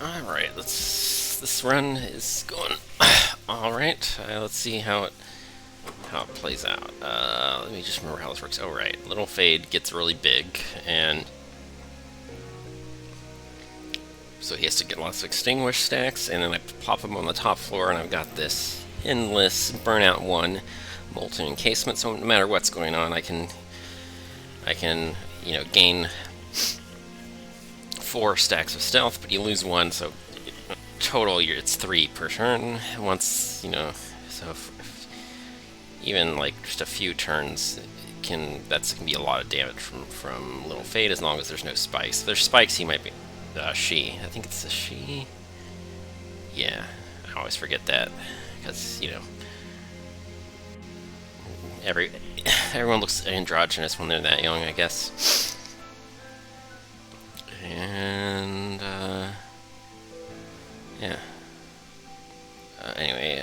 Alright, this run is going alright. Let's see how it plays out. Let me just remember how this works. Oh, right. Little Fade gets really big, and so he has to get lots of extinguish stacks, and then I pop him on the top floor, and I've got this endless Burnout 1 molten encasement, so no matter what's going on, I can gain 4 stacks of stealth, but you lose 1, so total it's 3 per turn. Once, so if even like just a few turns can be a lot of damage from Little Fade, as long as there's no spikes. If there's spikes, he might be she. I think it's a she. Yeah, I always forget that because everyone looks androgynous when they're that young, I guess. And yeah. Anyway,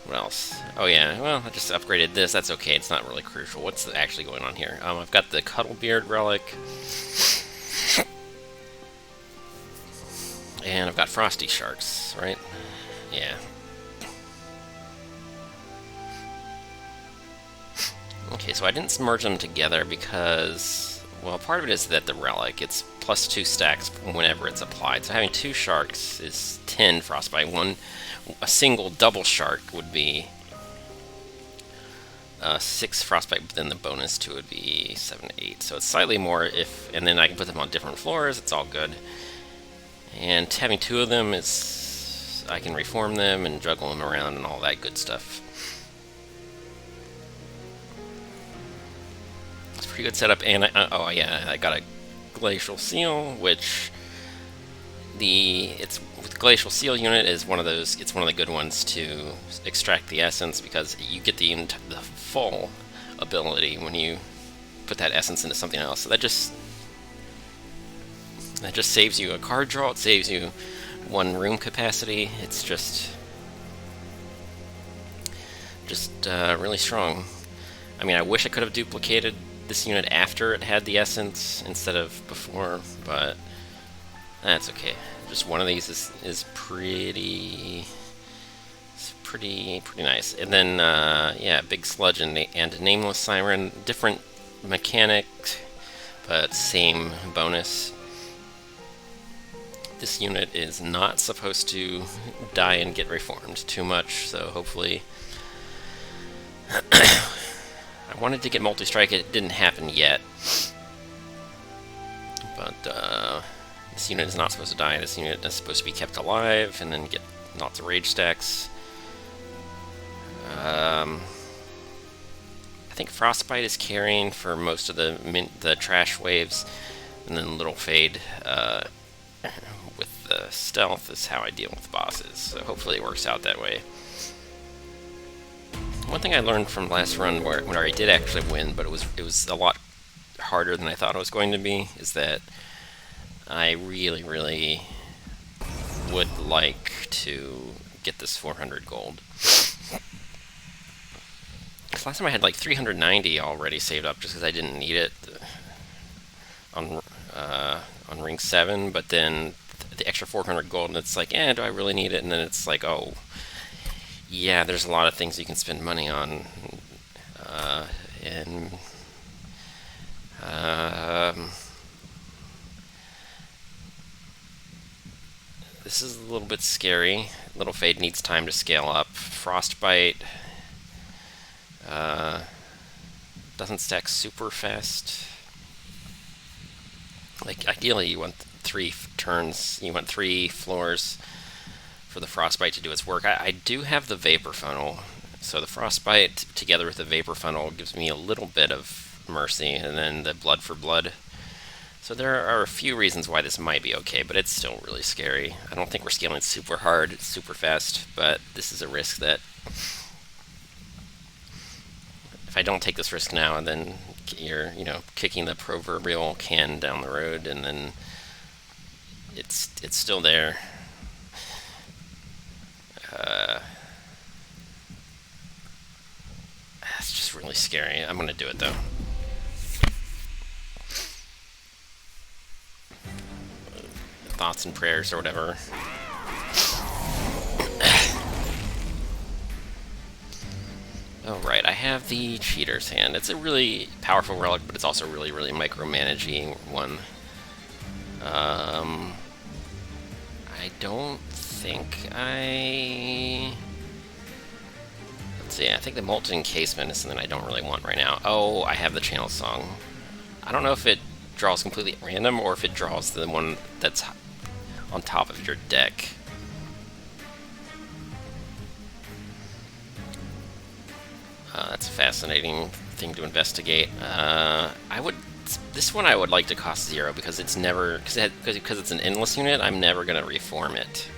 what else? Oh yeah, well, I just upgraded this. That's okay. It's not really crucial. What's actually going on here? I've got the Cuddlebeard relic, and I've got Frosty Sharks, right? Yeah. Okay, so I didn't merge them together because, well, part of it is that the relic, it's plus 2 stacks whenever it's applied. So having 2 sharks is 10 frostbite. A single double shark would be 6 frostbite, but then the bonus to it would be 7 to 8. So it's slightly more and then I can put them on different floors. It's all good. And having 2 of them is, I can reform them and juggle them around and all that good stuff. It's a pretty good setup. And I got a Glacial Seal, which with the Glacial Seal unit is one of those. It's one of the good ones to extract the essence, because you get the full ability when you put that essence into something else. So that just saves you a card draw. It saves you 1 room capacity. It's just really strong. I mean, I wish I could have duplicated this unit after it had the essence instead of before, but that's okay. Just one of these is pretty nice. And then yeah, Big Sludge and Nameless Siren, different mechanic, but same bonus. This unit is not supposed to die and get reformed too much, so hopefully. I wanted to get multi-strike, it didn't happen yet. But this unit is not supposed to die. This unit is supposed to be kept alive and then get lots of rage stacks. I think Frostbite is carrying for most of the trash waves, and then Little Fade with the stealth is how I deal with bosses. So hopefully it works out that way. One thing I learned from last run, where I did actually win, but it was a lot harder than I thought it was going to be, is that I really would like to get this 400 gold. Because last time I had like 390 already saved up, just because I didn't need it on ring 7, but then the extra 400 gold, and it's like, do I really need it? And then it's like, oh, yeah, there's a lot of things you can spend money on, and this is a little bit scary. Little Fade needs time to scale up. Frostbite doesn't stack super fast. Like, ideally you want 3 turns, you want 3 floors for the Frostbite to do its work. I do have the Vapor Funnel, so the Frostbite together with the Vapor Funnel gives me a little bit of mercy, and then the Blood for Blood. So there are a few reasons why this might be okay, but it's still really scary. I don't think we're scaling super hard, super fast, but this is a risk that if I don't take this risk now, then you're, kicking the proverbial can down the road, and then it's still there. It's just really scary. I'm gonna do it though. thoughts and prayers or whatever. Oh, right, I have the Cheater's Hand. It's a really powerful relic, but it's also really, really micromanaging one. I don't think I... Let's see, I think the Molten Encasement is something I don't really want right now. Oh, I have the Channel Song. I don't know if it draws completely at random or if it draws the one that's on top of your deck. That's a fascinating thing to investigate. This one I would like to cost 0 because it's never because it's an endless unit. I'm never gonna reform it.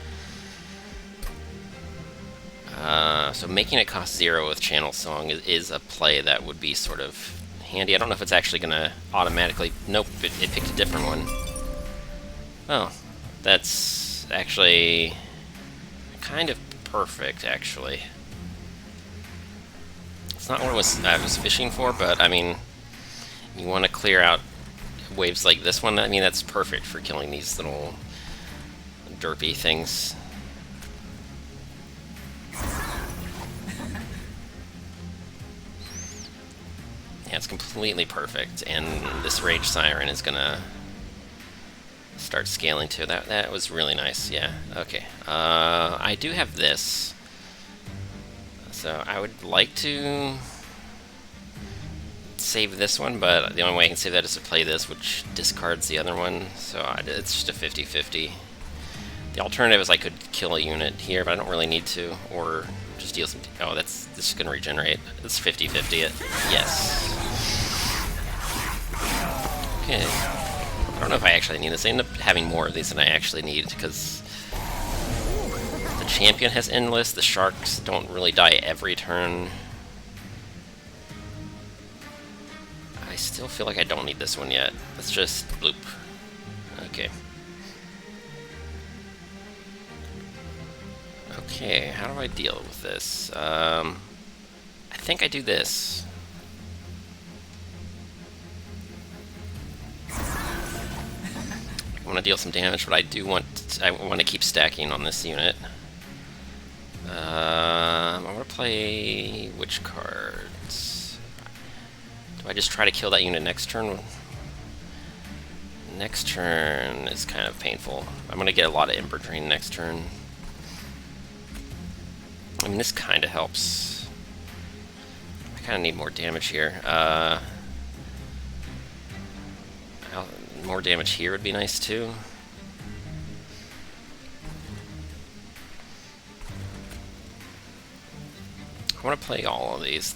So making it cost 0 with Channel Song is a play that would be sort of handy. I don't know if it's actually gonna automatically. Nope, it picked a different one. Oh, that's actually kind of perfect, actually. It's not what I was fishing for, but I mean, you want to clear out waves like this one. I mean, that's perfect for killing these little derpy things. Yeah, it's completely perfect, and this Rage Siren is gonna start scaling too. That was really nice. Yeah. Okay. I do have this. So I would like to save this one, but the only way I can save that is to play this, which discards the other one, so it's just a 50-50. The alternative is I could kill a unit here, but I don't really need to, or just deal some... Oh, this is going to regenerate. It's 50-50 it. Yes. Okay. I don't know if I actually need this. I end up having more of these than I actually need, because... Champion has endless. The sharks don't really die every turn. I still feel like I don't need this one yet. Let's just bloop. Okay. Okay, how do I deal with this? I think I do this. I want to deal some damage, but I want to keep stacking on this unit. I want to play which cards? Do I just try to kill that unit next turn? Next turn is kind of painful. I'm going to get a lot of Ember Drain next turn. I mean, this kind of helps. I kind of need more damage here. More damage here would be nice too. I want to play all of these.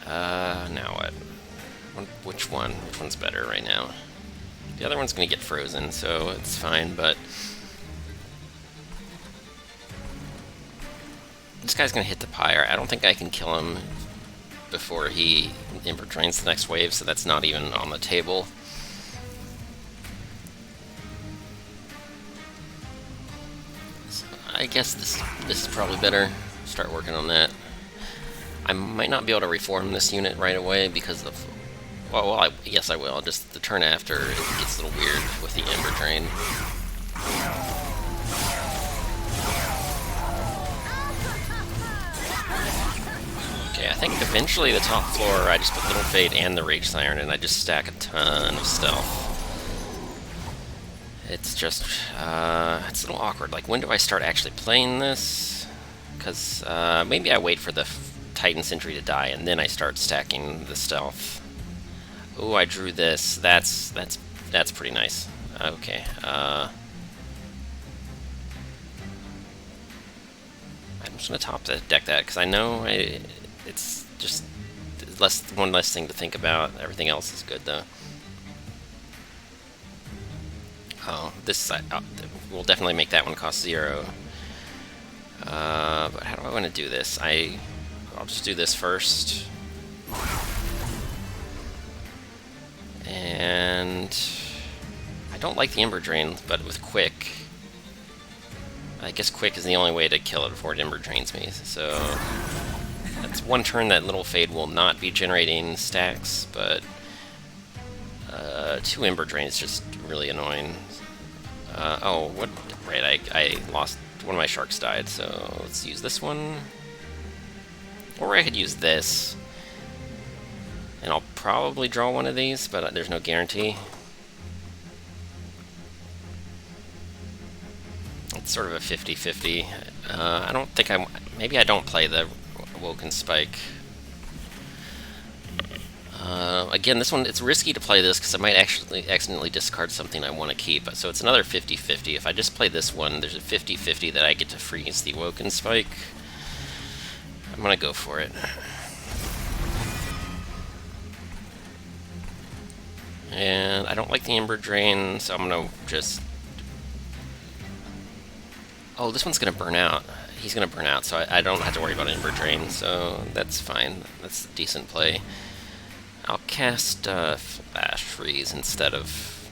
Now what? Which one? Which one's better right now? The other one's gonna get frozen, so it's fine, but... This guy's gonna hit the pyre. I don't think I can kill him before he Ember Drains the next wave, so that's not even on the table. I guess this is probably better. Start working on that. I might not be able to reform this unit right away because of... Well, yes I will. Just the turn after, it gets a little weird with the Ember Drain. Okay, I think eventually the top floor, I just put Little Fate and the Rage Siren, and I just stack a ton of stealth. It's just, it's a little awkward. Like, when do I start actually playing this? Because, maybe I wait for the Titan Sentry to die, and then I start stacking the stealth. Ooh, I drew this. That's pretty nice. Okay, I'm just gonna top deck that, because I know it's just one less thing to think about. Everything else is good, though. Oh, this will definitely make that one cost 0. But how do I want to do this? I'll just do this first. And I don't like the Ember Drain, but with Quick, I guess Quick is the only way to kill it before it Ember Drains me. So That's one turn that Little Fade will not be generating stacks, but 2 Ember Drain is just really annoying. Oh, what? Right, I lost. One of my sharks died, so let's use this one. Or I could use this. And I'll probably draw one of these, but there's no guarantee. It's sort of a 50-50. I don't think maybe I don't play the Awoken Spike. Again, this one, it's risky to play this because I might actually accidentally discard something I want to keep. So it's another 50-50. If I just play this one, there's a 50-50 that I get to freeze the Awoken Spike. I'm going to go for it. And I don't like the Ember Drain, so I'm going to just... Oh, this one's going to burn out. He's going to burn out, so I don't have to worry about Ember Drain, so that's fine. That's a decent play. I'll cast Flash Freeze instead of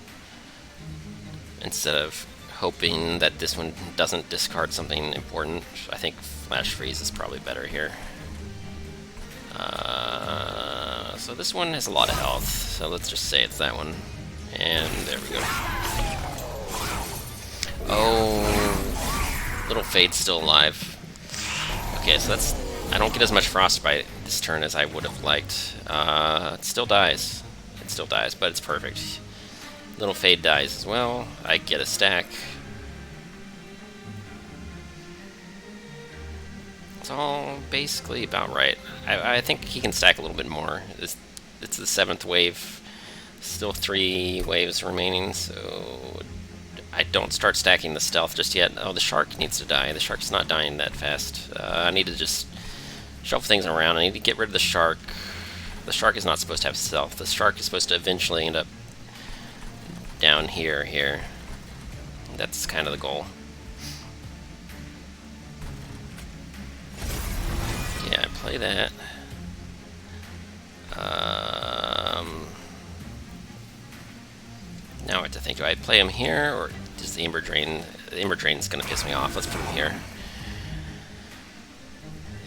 hoping that this one doesn't discard something important. I think Flash Freeze is probably better here. So this one has a lot of health, so let's just say it's that one. And there we go. Oh, Little Fade's still alive. Okay, so that's... I don't get as much Frostbite this turn as I would have liked. It still dies. It still dies, but it's perfect. Little Fade dies as well. I get a stack. It's all basically about right. I think he can stack a little bit more. It's the 7th wave. Still 3 waves remaining, so... I don't start stacking the stealth just yet. Oh, the shark needs to die. The shark's not dying that fast. I need to just shuffle things around. I need to get rid of the shark. The shark is not supposed to have stealth. The shark is supposed to eventually end up down here. That's kind of the goal. Yeah, I play that. Now I have to think, do I play him here, or does the Ember Drain... The Ember Drain's going to piss me off. Let's put him here.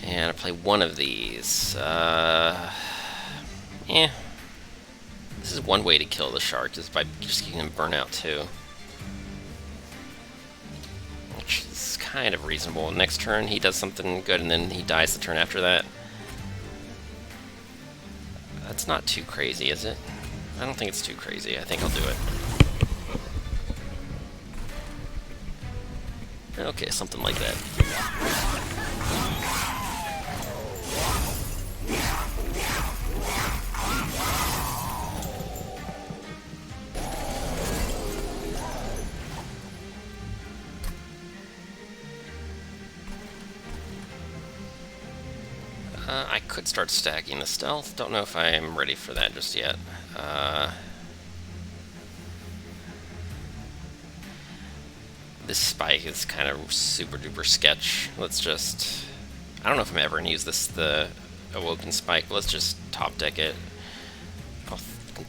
And I play one of these. This is one way to kill the shark, is by just getting him burn out too. Which is kind of reasonable. Next turn he does something good, and then he dies the turn after that. That's not too crazy, is it? I don't think it's too crazy. I think I'll do it. Okay, something like that. I could start stacking the stealth. Don't know if I am ready for that just yet. This spike is kind of super duper sketch. Let's just... I don't know if I'm ever going to use the Awoken Spike, but let's just top deck it.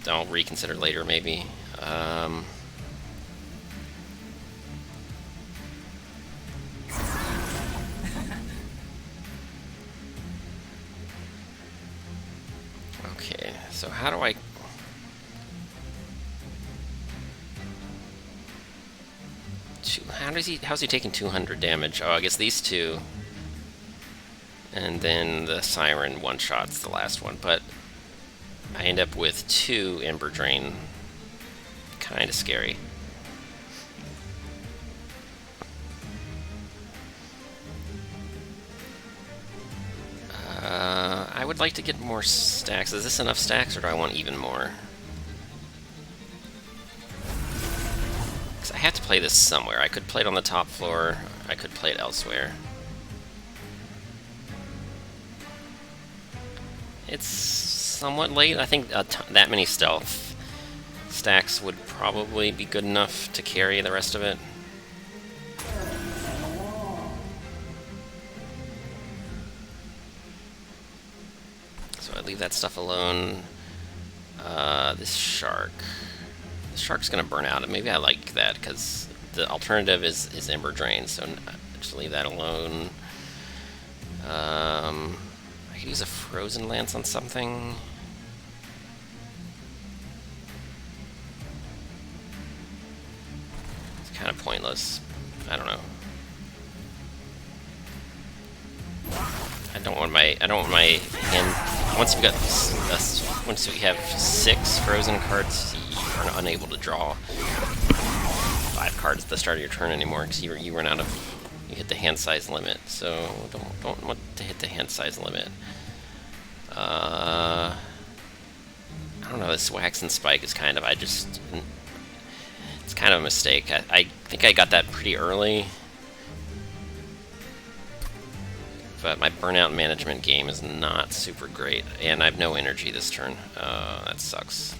I'll reconsider later, maybe. Okay, so how do I... How's he taking 200 damage? Oh, I guess these two. And then the Siren one-shot's the last one, but I end up with 2 Ember Drain. Kinda scary. I would like to get more stacks. Is this enough stacks, or do I want even more? Because I have to play this somewhere. I could play it on the top floor. I could play it elsewhere. It's somewhat late. I think that many stealth stacks would probably be good enough to carry the rest of it. So I leave that stuff alone. This shark. The shark's gonna burn out, and maybe I like that because the alternative is Ember Drain. So just leave that alone. I use a Frozen Lance on something? It's kind of pointless. I don't know. I don't want my hand. Once once we have 6 frozen cards, you are unable to draw 5 cards at the start of your turn anymore because you run out of. You hit the hand size limit, so don't want to hit the hand size limit. I don't know. This Wax and Spike is kind of it's kind of a mistake. I think I got that pretty early. But my burnout management game is not super great, and I have no energy this turn. That sucks.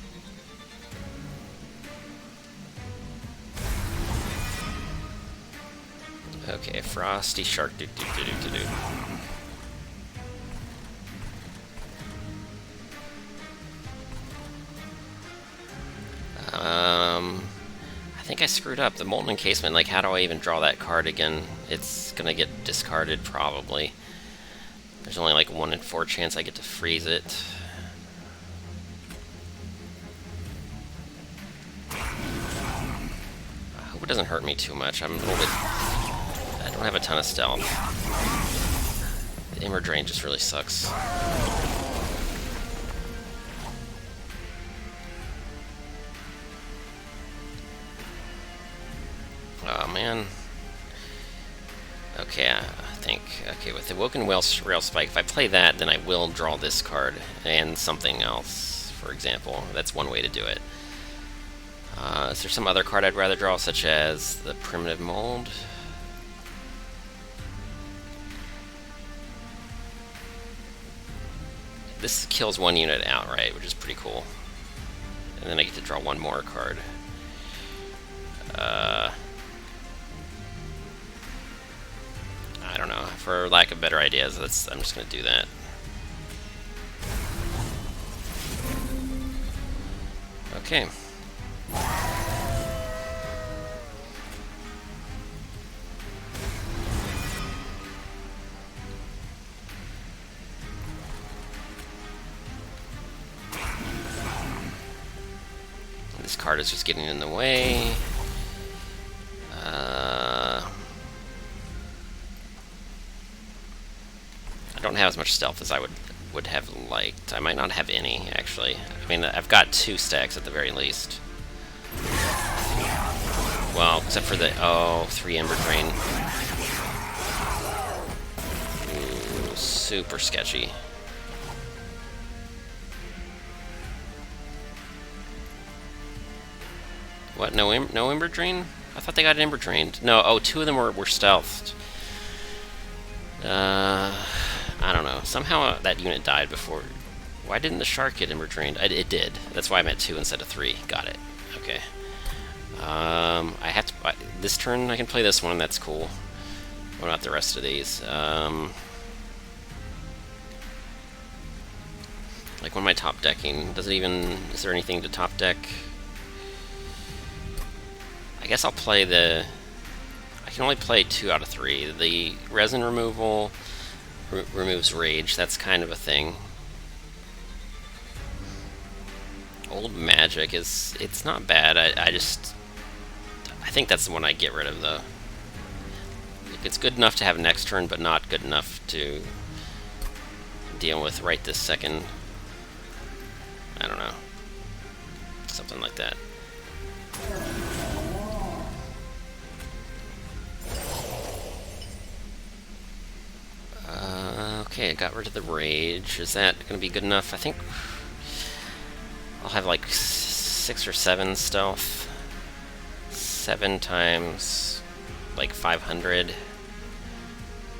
Okay, Frosty Shark. I think I screwed up. The Molten Encasement, like, how do I even draw that card again? It's gonna get discarded, probably. There's only like 1 in 4 chance I get to freeze it. I hope it doesn't hurt me too much. I'm a little bit... I don't have a ton of stealth. The Ember Drain just really sucks. Oh man. Okay, I think... Okay, with the Woken Rail Spike, if I play that, then I will draw this card and something else, for example. That's one way to do it. Is there some other card I'd rather draw, such as the Primitive Mold? This kills 1 unit outright, which is pretty cool. And then I get to draw 1 more card. I don't know. For lack of better ideas, I'm just going to do that. Okay. This card is just getting in the way. I don't have as much stealth as I would have liked. I might not have any, actually. I mean, I've got 2 stacks at the very least. Well, except for the... Oh, 3 Ember Drain. Ooh, super sketchy. What? No Ember Drain? I thought they got Ember Drained. No, oh, 2 of them were stealthed. I don't know. Somehow that unit died before. Why didn't the shark get Ember Drained? It did. That's why I'm at 2 instead of 3. Got it. Okay. I have to... This turn I can play this one. That's cool. What about the rest of these? Like, what am I top decking? Does it even... Is there anything to top deck? I guess I'll play the... I can only play 2 out of 3. The Resin Removal removes Rage. That's kind of a thing. Old Magic is... It's not bad. I think that's the one I get rid of, though. It's good enough to have next turn, but not good enough to deal with right this second. I don't know. Something like that. Okay, I got rid of the Rage. Is that going to be good enough? I think I'll have like 6 or 7 stealth. 7 times like 500.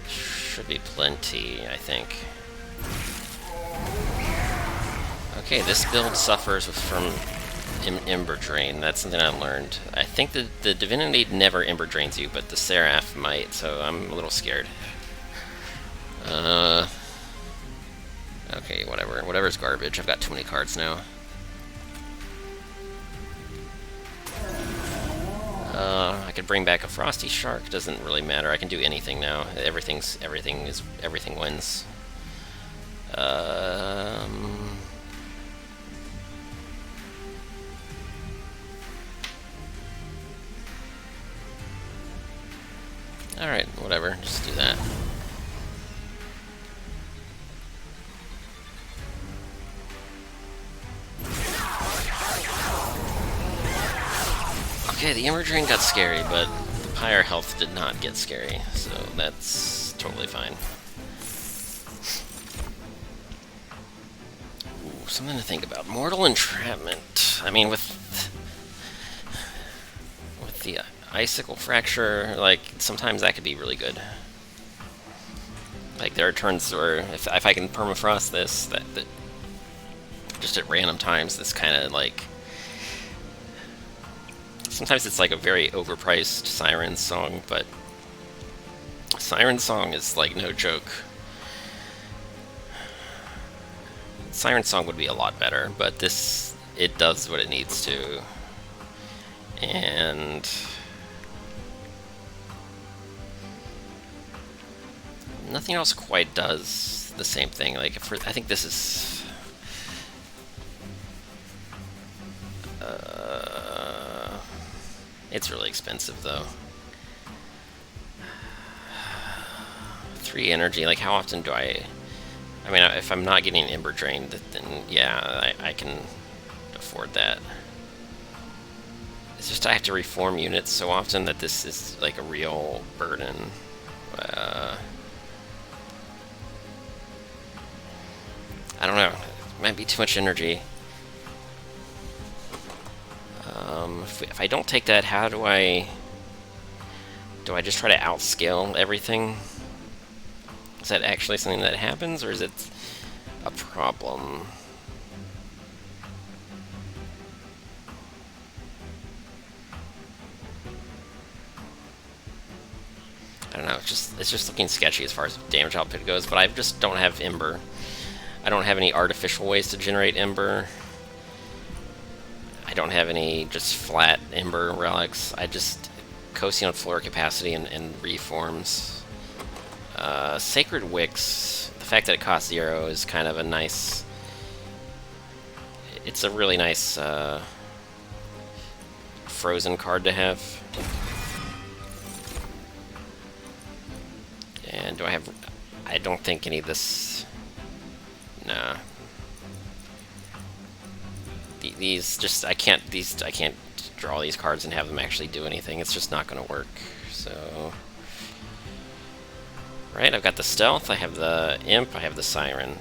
Should be plenty, I think. Okay, this build suffers from Ember Drain. That's something I learned. I think the Divinity never Ember Drains you, but the Seraph might, so I'm a little scared. Okay, whatever. Whatever's garbage. I've got too many cards now. I could bring back a Frosty Shark. Doesn't really matter. I can do anything now. Everything wins. Alright, whatever, just do that. Okay, the Ember Drain got scary, but the Pyre Health did not get scary, so that's totally fine. Ooh, something to think about. Mortal Entrapment. I mean, with the Icicle Fracture, like, sometimes that could be really good. Like, there are turns where, if I can permafrost this, that just at random times, this kind of, like... Sometimes it's like a very overpriced Siren Song, but Siren Song is like no joke. Siren Song would be a lot better, but this, it does what it needs to. And nothing else quite does the same thing. Like, I think this is... it's really expensive, though. 3 energy, like, how often do I mean, if I'm not getting Ember Drained, then yeah, I can afford that. It's just I have to reform units so often that this is, like, a real burden. I don't know. It might be too much energy. If I don't take that, how do I just try to outscale everything? Is that actually something that happens, or is it a problem? I don't know, it's just looking sketchy as far as damage output goes, but I just don't have Ember. I don't have any artificial ways to generate Ember. I don't have any just flat Ember relics. I just coasting on floor capacity and reforms. Sacred Wicks, the fact that it costs 0 is kind of a nice... It's a really nice frozen card to have. And do I have... I don't think any of this... Nah. These just... I can't draw these cards and have them actually do anything. It's just not going to work. So... Right, I've got the Stealth, I have the Imp, I have the Siren.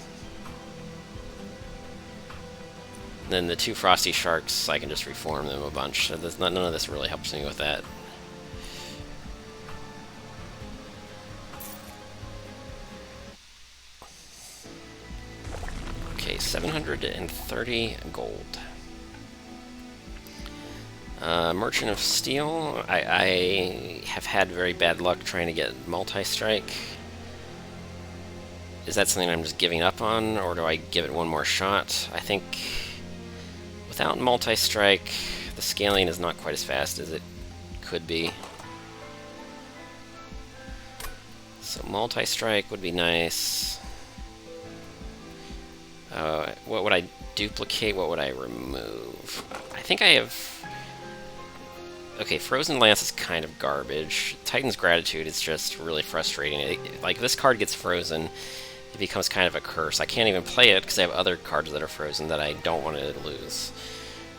Then the 2 Frosty Sharks, I can just reform them a bunch. So none of this really helps me with that. Okay, 730 gold. Merchant of Steel, I have had very bad luck trying to get multi-strike. Is that something I'm just giving up on, or do I give it one more shot? I think without multi-strike, the scaling is not quite as fast as it could be. So multi-strike would be nice. What would I duplicate? What would I remove? I think I have... Okay, Frozen Lance is kind of garbage. Titan's Gratitude is just really frustrating. Like, if this card gets frozen, it becomes kind of a curse. I can't even play it because I have other cards that are frozen that I don't want to lose.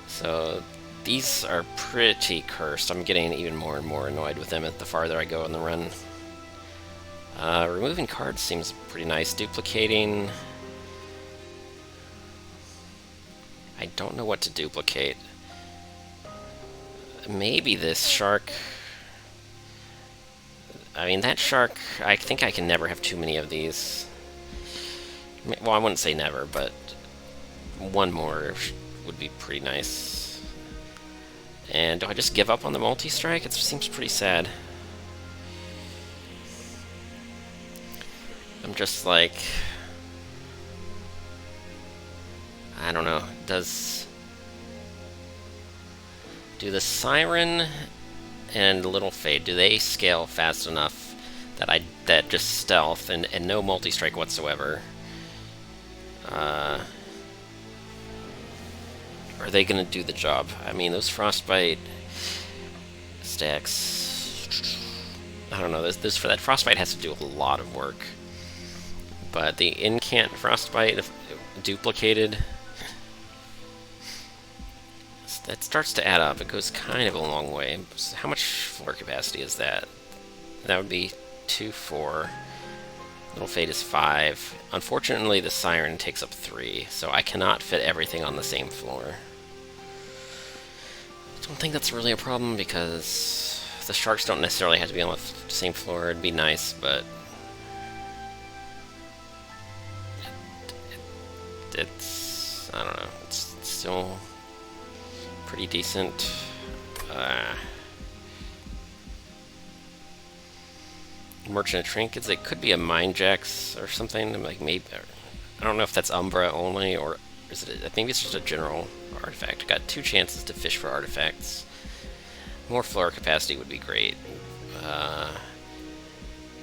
So these are pretty cursed. I'm getting even more and more annoyed with them the farther I go in the run. Removing cards seems pretty nice. Duplicating... I don't know what to duplicate. Maybe this shark. I mean, that shark, I think I can never have too many of these. Well, I wouldn't say never, but one more would be pretty nice. And do I just give up on the multi-strike? It seems pretty sad. I'm just like... I don't know. Do the Siren and Little Fade, do they scale fast enough that just stealth and no multi-strike whatsoever Are they going to do the job? I mean, those frostbite stacks, I don't know, this for that frostbite has to do a lot of work. But the incant frostbite, if duplicated, that starts to add up. It goes kind of a long way. How much floor capacity is that? That would be 2, 4. Little Fade is 5. Unfortunately, the Siren takes up 3, so I cannot fit everything on the same floor. I don't think that's really a problem because the sharks don't necessarily have to be on the same floor. It'd be nice, but it's I don't know. It's still pretty decent. Merchant of Trinkets. It could be a Mind Jacks or something. Like maybe I don't know if that's Umbra only or is it? Maybe it's just a general artifact. Got 2 chances to fish for artifacts. More floor capacity would be great.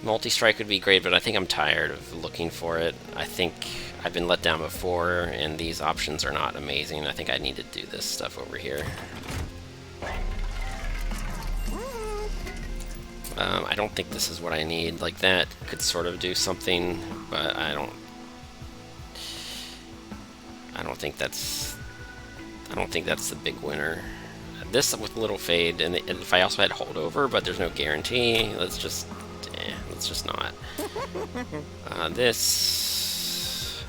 Multi-strike would be great, but I think I'm tired of looking for it. I think I've been let down before, and these options are not amazing. I think I need to do this stuff over here. I don't think this is what I need. Like, that could sort of do something, but I don't think that's the big winner. This with Little Fade, and if I also had Holdover, but there's no guarantee, let's just not. This...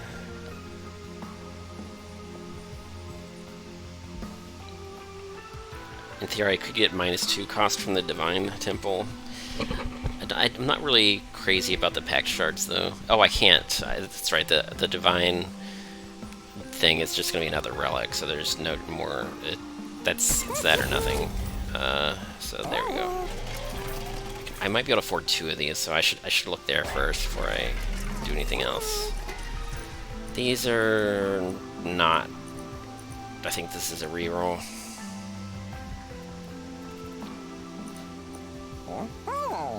In theory, I could get -2 cost from the Divine Temple. I'm not really crazy about the packed shards, though. Oh, I can't. That's right, the Divine thing is just going to be another relic, so there's no more... It's that or nothing. So there we go. I might be able to afford 2 of these, so I should look there first before I do anything else. These are not... I think this is a reroll.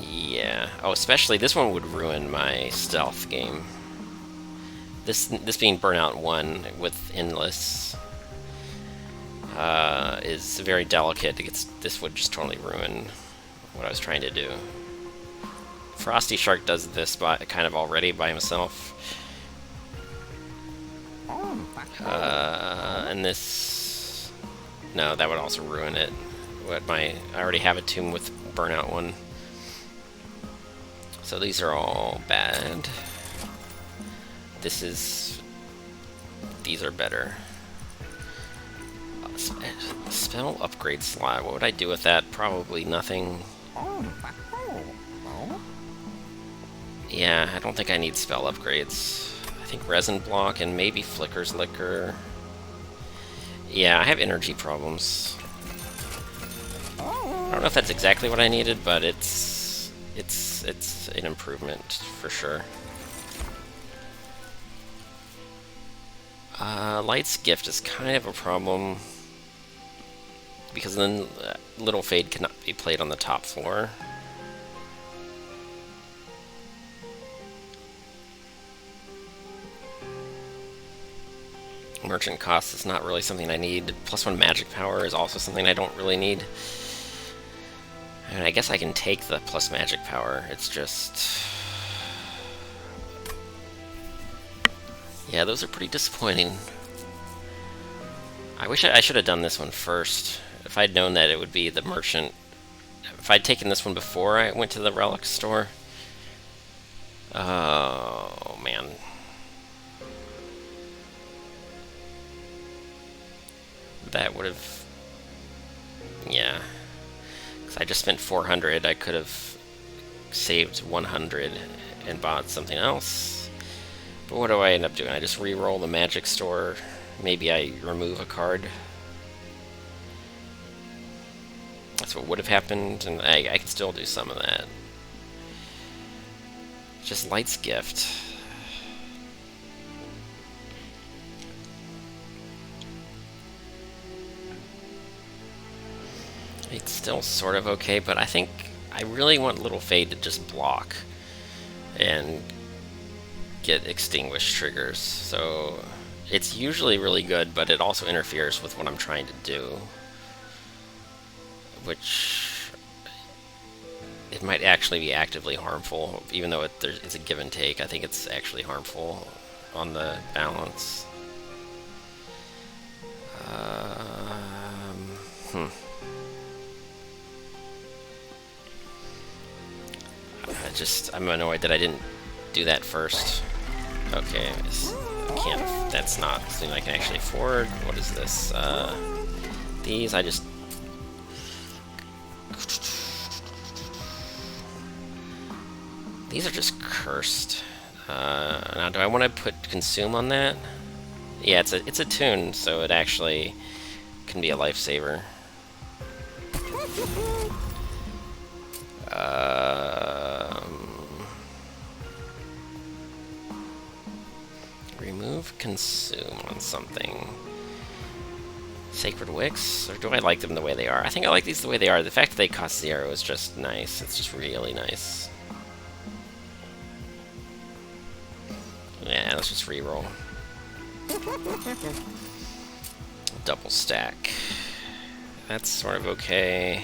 Yeah. Oh, especially this one would ruin my stealth game. This being Burnout 1 with Endless is very delicate. This would just totally ruin what I was trying to do. Frosty Shark does this kind of already by himself. And this... No, that would also ruin it. I already have a tomb with Burnout 1. So these are all bad. These are better. Spell upgrade slot. What would I do with that? Probably nothing. Yeah, I don't think I need spell upgrades. I think Resin Block and maybe Flicker's Liquor. Yeah, I have energy problems. I don't know if that's exactly what I needed, but it's an improvement for sure. Light's Gift is kind of a problem because then Little Fade cannot be played on the top floor. Merchant Cost is not really something I need. +1 magic power is also something I don't really need. And I guess I can take the plus magic power. It's just... Yeah, those are pretty disappointing. I wish I should have done this one first. If I'd known that it would be the merchant... If I'd taken this one before I went to the relic store... Oh, man. That would have... Yeah. Because I just spent 400. I could have saved 100 and bought something else. But what do I end up doing? I just re-roll the magic store. Maybe I remove a card. That's what would have happened, and I could still do some of that. Just Light's Gift. It's still sort of okay, but I think I really want Little Fade to just block and get extinguished triggers, so it's usually really good, but it also interferes with what I'm trying to do, which it might actually be actively harmful, even though it's a give and take. I think it's actually harmful on the balance. I'm annoyed that I didn't do that first. Okay, that's not something I can actually afford. What is this? These, these are just cursed. Now, do I want to put consume on that? Yeah, it's a tune, so it actually can be a lifesaver. Remove consume on something. Sacred Wicks? Or do I like them the way they are? I think I like these the way they are. The fact that they cost 0 is just nice. It's just really nice. Yeah, let's just reroll. Double stack. That's sort of okay.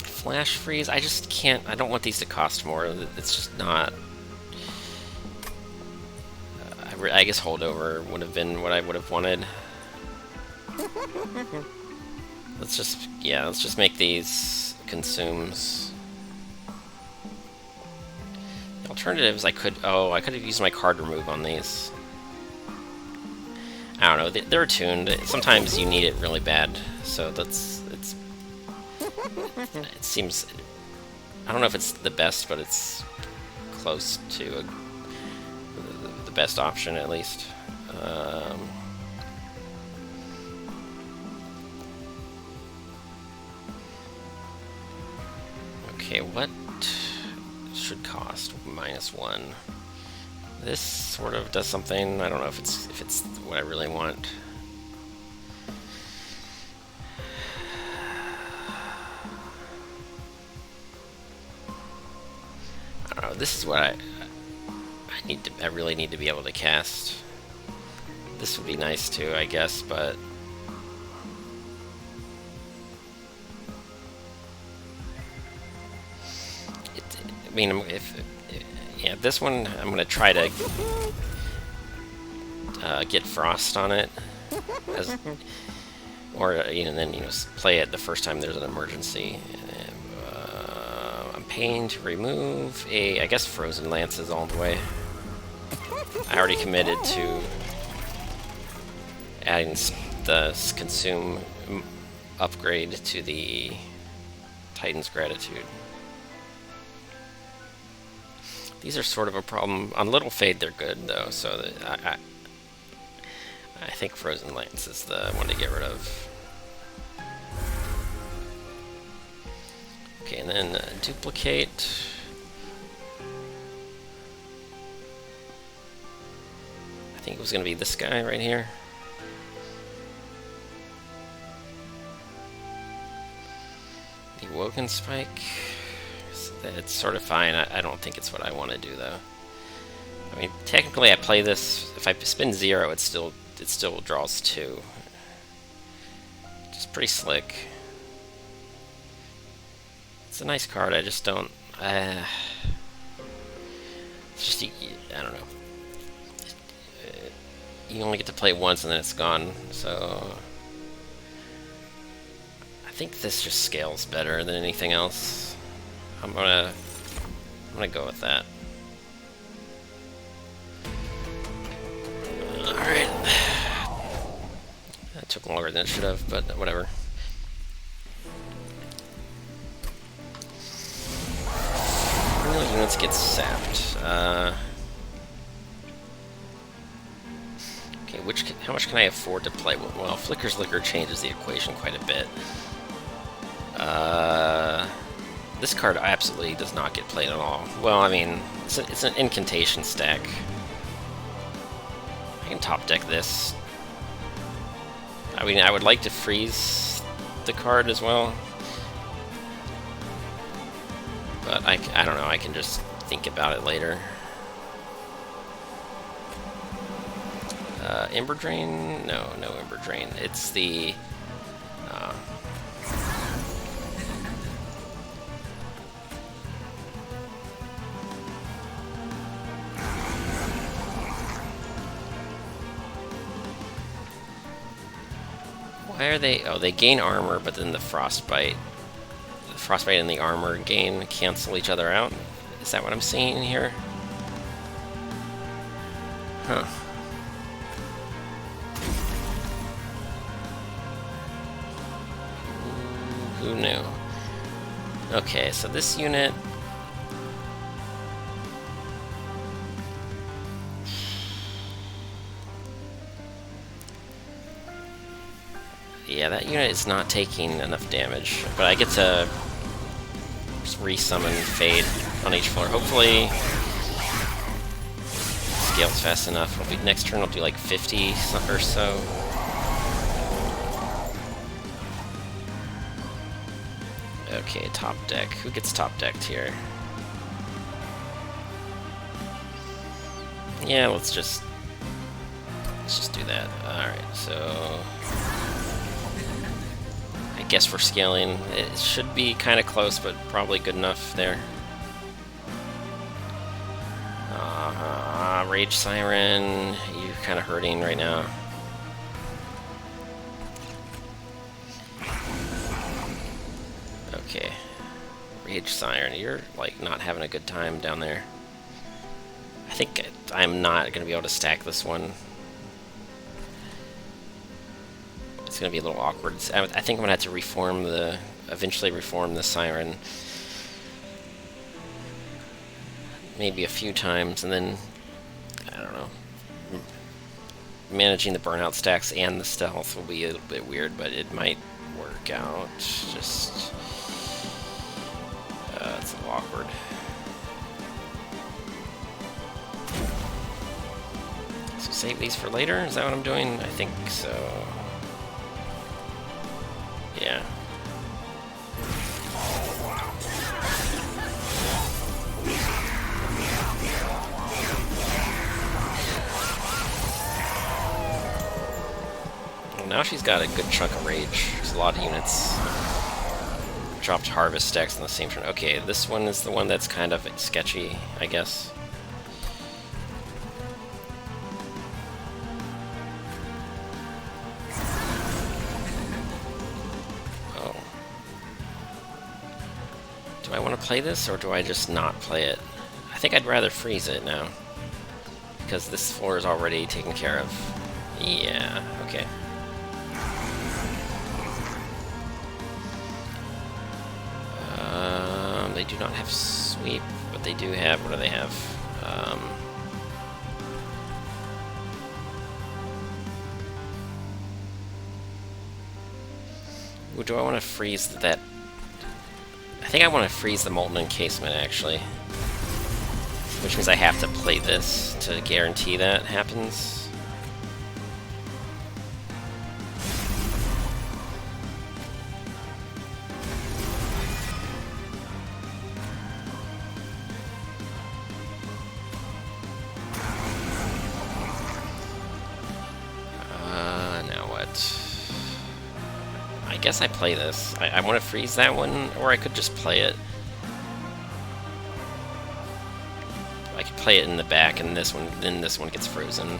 Flash freeze? I just can't. I don't want these to cost more. It's just not. I guess holdover would have been what I would have wanted. Let's just make these consumes. The alternatives I could have used my card remove on these. I don't know, they're attuned. Sometimes you need it really bad, so it seems, I don't know if it's the best, but it's close to the best option at least. Okay, what should cost -1? This sort of does something. I don't know if it's what I really want. I don't know. This is what I really need to be able to cast. This would be nice too, I guess, but I mean, yeah, this one I'm gonna try to get frost on it, or then play it the first time there's an emergency. I'm paying to remove I guess frozen lances all the way. I already committed to adding the consume upgrade to the Titan's Gratitude. These are sort of a problem. On Little Fade, they're good, though, so I think Frozen Lance is the one to get rid of. Okay, and then duplicate. I think it was going to be this guy right here. The Woken Spike. It's sort of fine. I don't think it's what I want to do, though. I mean, technically, I play this. If I spin 0, it still draws 2. It's pretty slick. It's a nice card. I just don't. It's just I don't know. You only get to play it once, and then it's gone. So I think this just scales better than anything else. I'm gonna go with that. Alright. That took longer than it should have, but whatever. Really, units get sapped. Okay, how much can I afford to play? Well, Flicker's Liquor changes the equation quite a bit. This card absolutely does not get played at all. Well, I mean, it's an incantation stack. I can top deck this. I mean, I would like to freeze the card as well. But I don't know, I can just think about it later. Ember Drain? No, no Ember Drain. It's the... why are they... oh, they gain armor, but then the Frostbite and the armor gain cancel each other out? Is that what I'm seeing here? Huh. Who knew? Okay, so this unit... yeah, that unit is not taking enough damage, but I get to just resummon Fade on each floor. Hopefully, scales fast enough. It'll be, next turn I'll do like 50 or so. Okay, top deck. Who gets top decked here? Yeah, let's just do that. Alright, so I guess for scaling, it should be kind of close, but probably good enough there. Rage Siren, you're kind of hurting right now. Okay. Rage Siren, you're like not having a good time down there. I think I'm not going to be able to stack this one. It's going to be a little awkward. I think I'm going to have to eventually reform the Siren. Maybe a few times, and then, I don't know. Managing the burnout stacks and the stealth will be a little bit weird, but it might work out. Just... it's a little awkward. So save these for later? Is that what I'm doing? I think so. Yeah. Well, now she's got a good chunk of rage. There's a lot of units. Dropped harvest stacks in the same turn. Okay, this one is the one that's kind of sketchy, I guess. Oh. Do I want to play this, or do I just not play it? I think I'd rather freeze it now, because this floor is already taken care of. Yeah, okay. They do not have sweep, but they do have, what do they have? Do I want to freeze that? I think I want to freeze the Molten Encasement, actually. Which means I have to play this to guarantee that happens. I guess I play this. I want to freeze that one, or I could just play it. I could play it in the back, and this one, then this one gets frozen.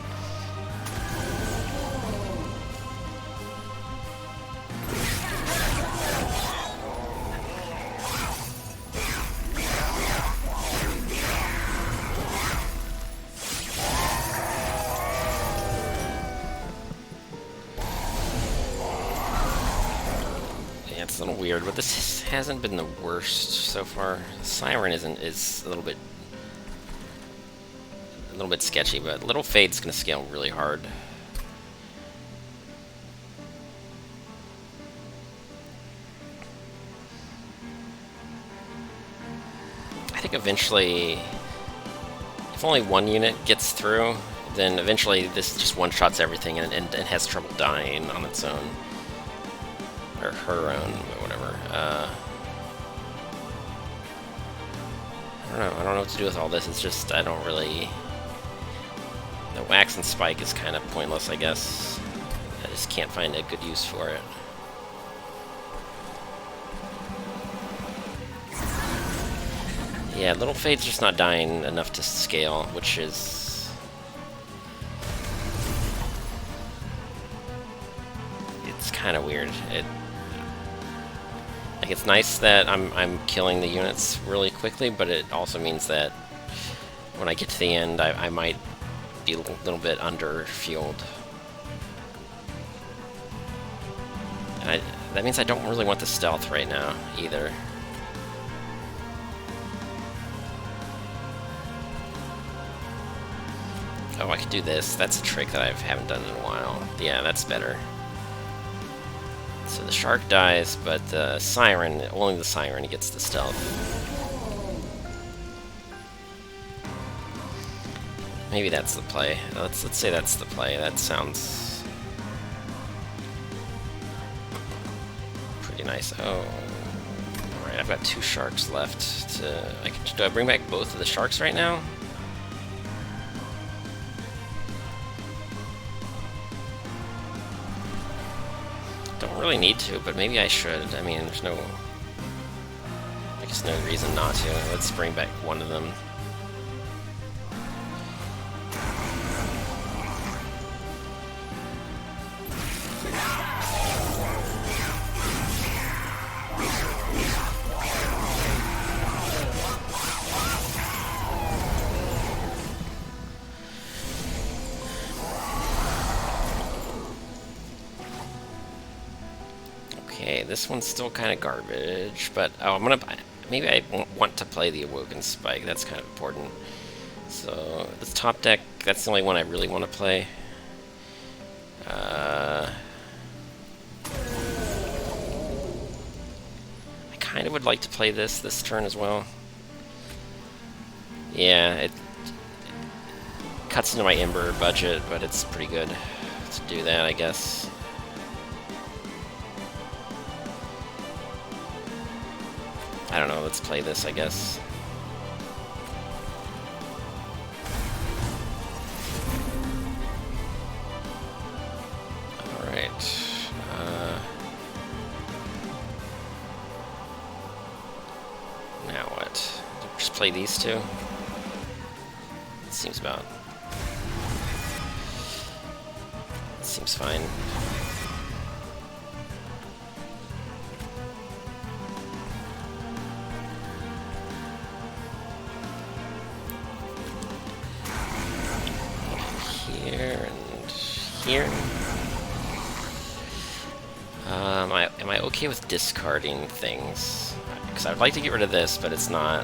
It's a little weird, but this hasn't been the worst so far. Siren is a little bit sketchy, but Little Fade's gonna scale really hard. I think eventually, if only one unit gets through, then eventually this just one-shots everything and has trouble dying on its own. Or her own, but whatever. don't know. I don't know what to do with all this. It's just, I don't really... The wax and spike is kind of pointless, I guess. I just can't find a good use for it. Yeah, Little Fade's just not dying enough to scale, which is... It's kind of weird. Like, it's nice that I'm killing the units really quickly, but it also means that when I get to the end, I might be a little bit under-fueled. And that means I don't really want the stealth right now, either. Oh, I could do this. That's a trick that I haven't done in a while. Yeah, that's better. So the shark dies, but the siren, only the siren gets the stealth. Maybe that's the play. Let's say that's the play. That sounds pretty nice. Oh, alright, I've got 2 sharks left. Do I bring back both of the sharks right now? Don't really need to, but maybe I should. I mean, there's no reason not to. Let's bring back one of them. Okay, this one's still kind of garbage, but maybe I want to play the Awoken Spike. That's kind of important. So this top deck, that's the only one I really want to play. I kind of would like to play this turn as well. Yeah, it cuts into my Ember budget, but it's pretty good to do that, I guess. I don't know, let's play this, I guess. Alright. Now what? Just play these two? Seems fine. Here. Am I okay with discarding things? Because I would like to get rid of this, but it's not.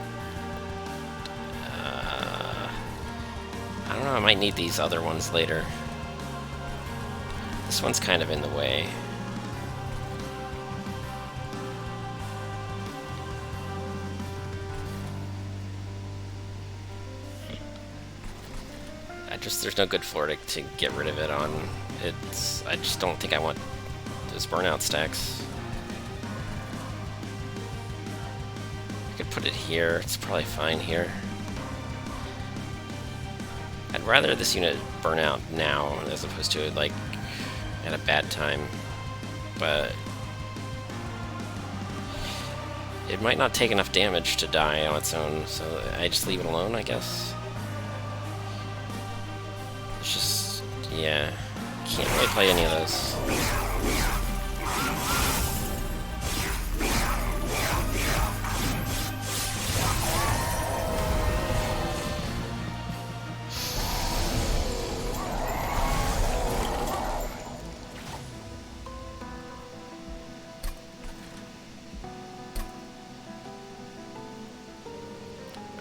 I don't know, I might need these other ones later. This one's kind of in the way. There's no good floor to get rid of it on. I just don't think I want those burnout stacks. I could put it here, it's probably fine here. I'd rather this unit burn out now as opposed to like at a bad time, but it might not take enough damage to die on its own, so I just leave it alone, I guess. It's just, yeah, can't really play any of those.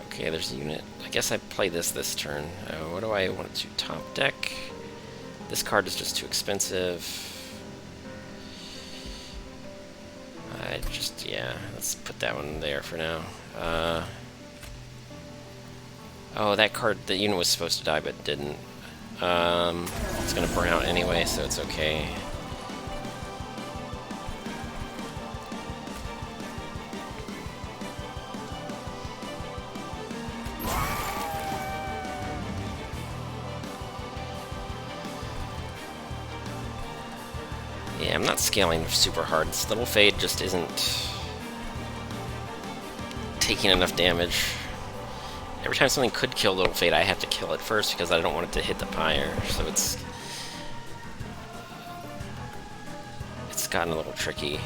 Okay, there's a unit. I guess I play this turn. What do I want to top deck? This card is just too expensive. Yeah, let's put that one there for now. Oh, that card, the unit was supposed to die but didn't. It's gonna burn out anyway, so it's okay. I'm not scaling super hard. This little fade just isn't taking enough damage. Every time something could kill little fade, I have to kill it first because I don't want it to hit the pyre. So it's gotten a little tricky.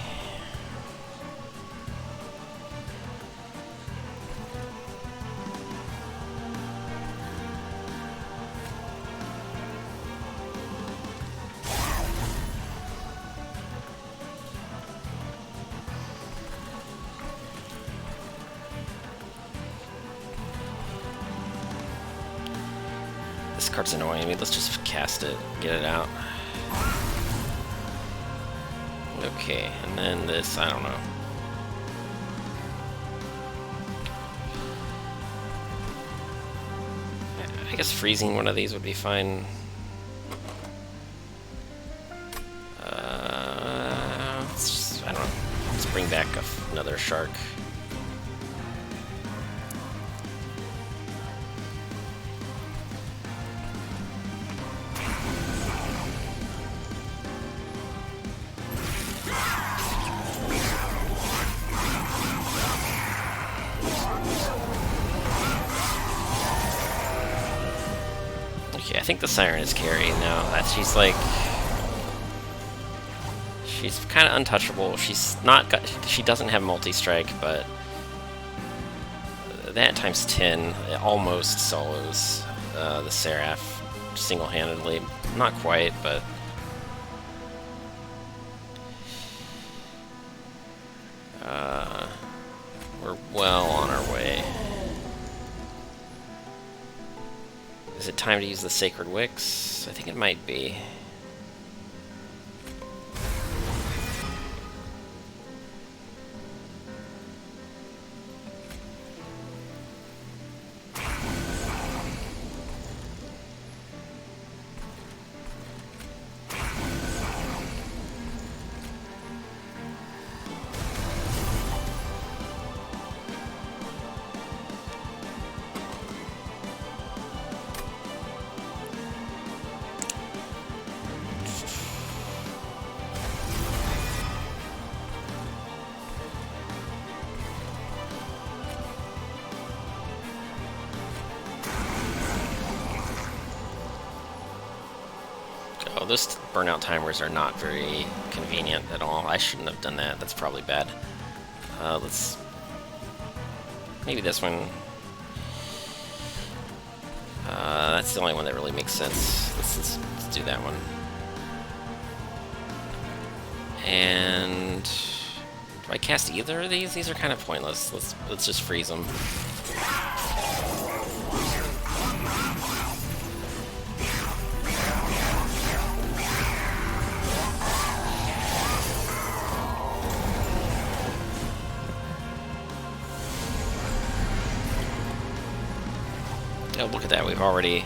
This card's annoying. I mean, let's just cast it, get it out. Okay, and then this, I don't know. I guess freezing one of these would be fine. I don't know. Let's bring back another shark. Okay, I think the Siren is carrying now. She's like... She's kind of untouchable. She's not got... She doesn't have multi-strike, but... That times 10 it almost solos the Seraph single-handedly. Not quite, but... We're well on our way. Is it time to use the Sacred Wicks? I think it might be. Oh, those burnout timers are not very convenient at all. I shouldn't have done that. That's probably bad. Let's... Maybe this one. That's the only one that really makes sense. Let's do that one. And... Do I cast either of these? These are kind of pointless. Let's just freeze them. Oh, look at that, we've already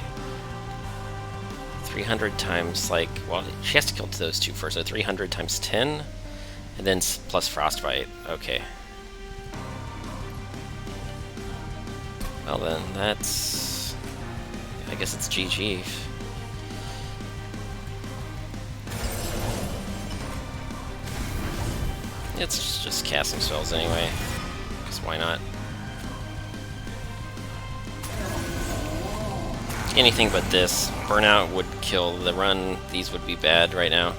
300 times, like, well, she has to kill those two first, so 300 times 10, and then plus Frostbite. Okay. Well then, that's... I guess it's GG. Let's just cast some spells anyway, because why not? Anything but this. Burnout would kill the run. These would be bad right now.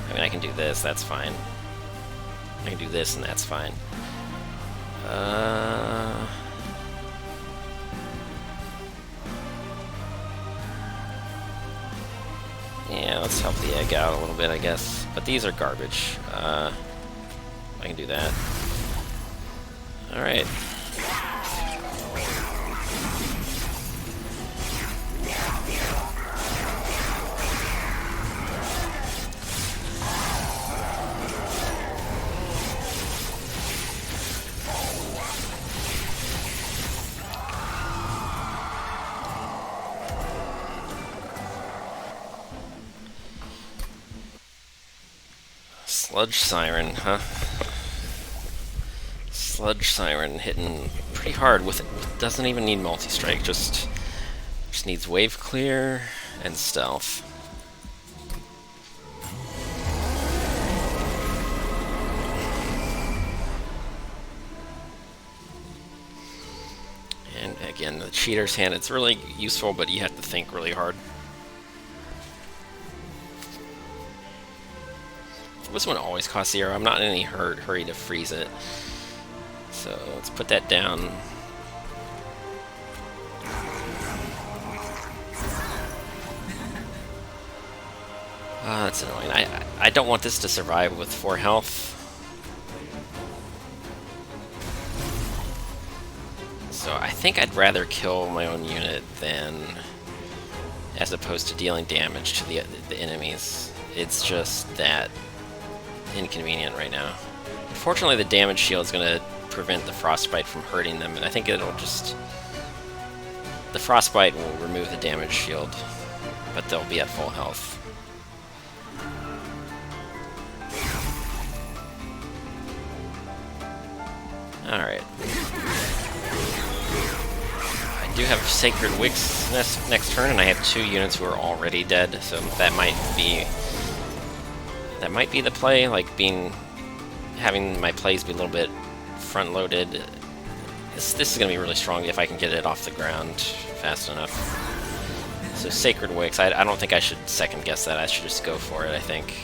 I mean, I can do this, that's fine. I can do this and that's fine. Yeah, let's help the egg out a little bit, I guess. But these are garbage. I can do that. Alright. Sludge Siren, huh? Sludge Siren hitting pretty hard with it. Doesn't even need multi-strike, just needs wave clear and stealth. again, the cheater's hand, it's really useful, but you have to think really hard. This one always costs 0. I'm not in any hurry to freeze it. So let's put that down. That's annoying. I don't want this to survive with 4 health. So I think I'd rather kill my own unit than, as opposed to dealing damage to the enemies. It's just that inconvenient right now. Fortunately, the damage shield is going to prevent the frostbite from hurting them, and I think it'll just... The frostbite will remove the damage shield, but they'll be at full health. Alright. I do have Sacred Wicks next turn, and I have 2 units who are already dead, so that might be the play, like having my plays be a little bit front-loaded. This is going to be really strong if I can get it off the ground fast enough. So Sacred Wicks, I don't think I should second-guess that. I should just go for it, I think.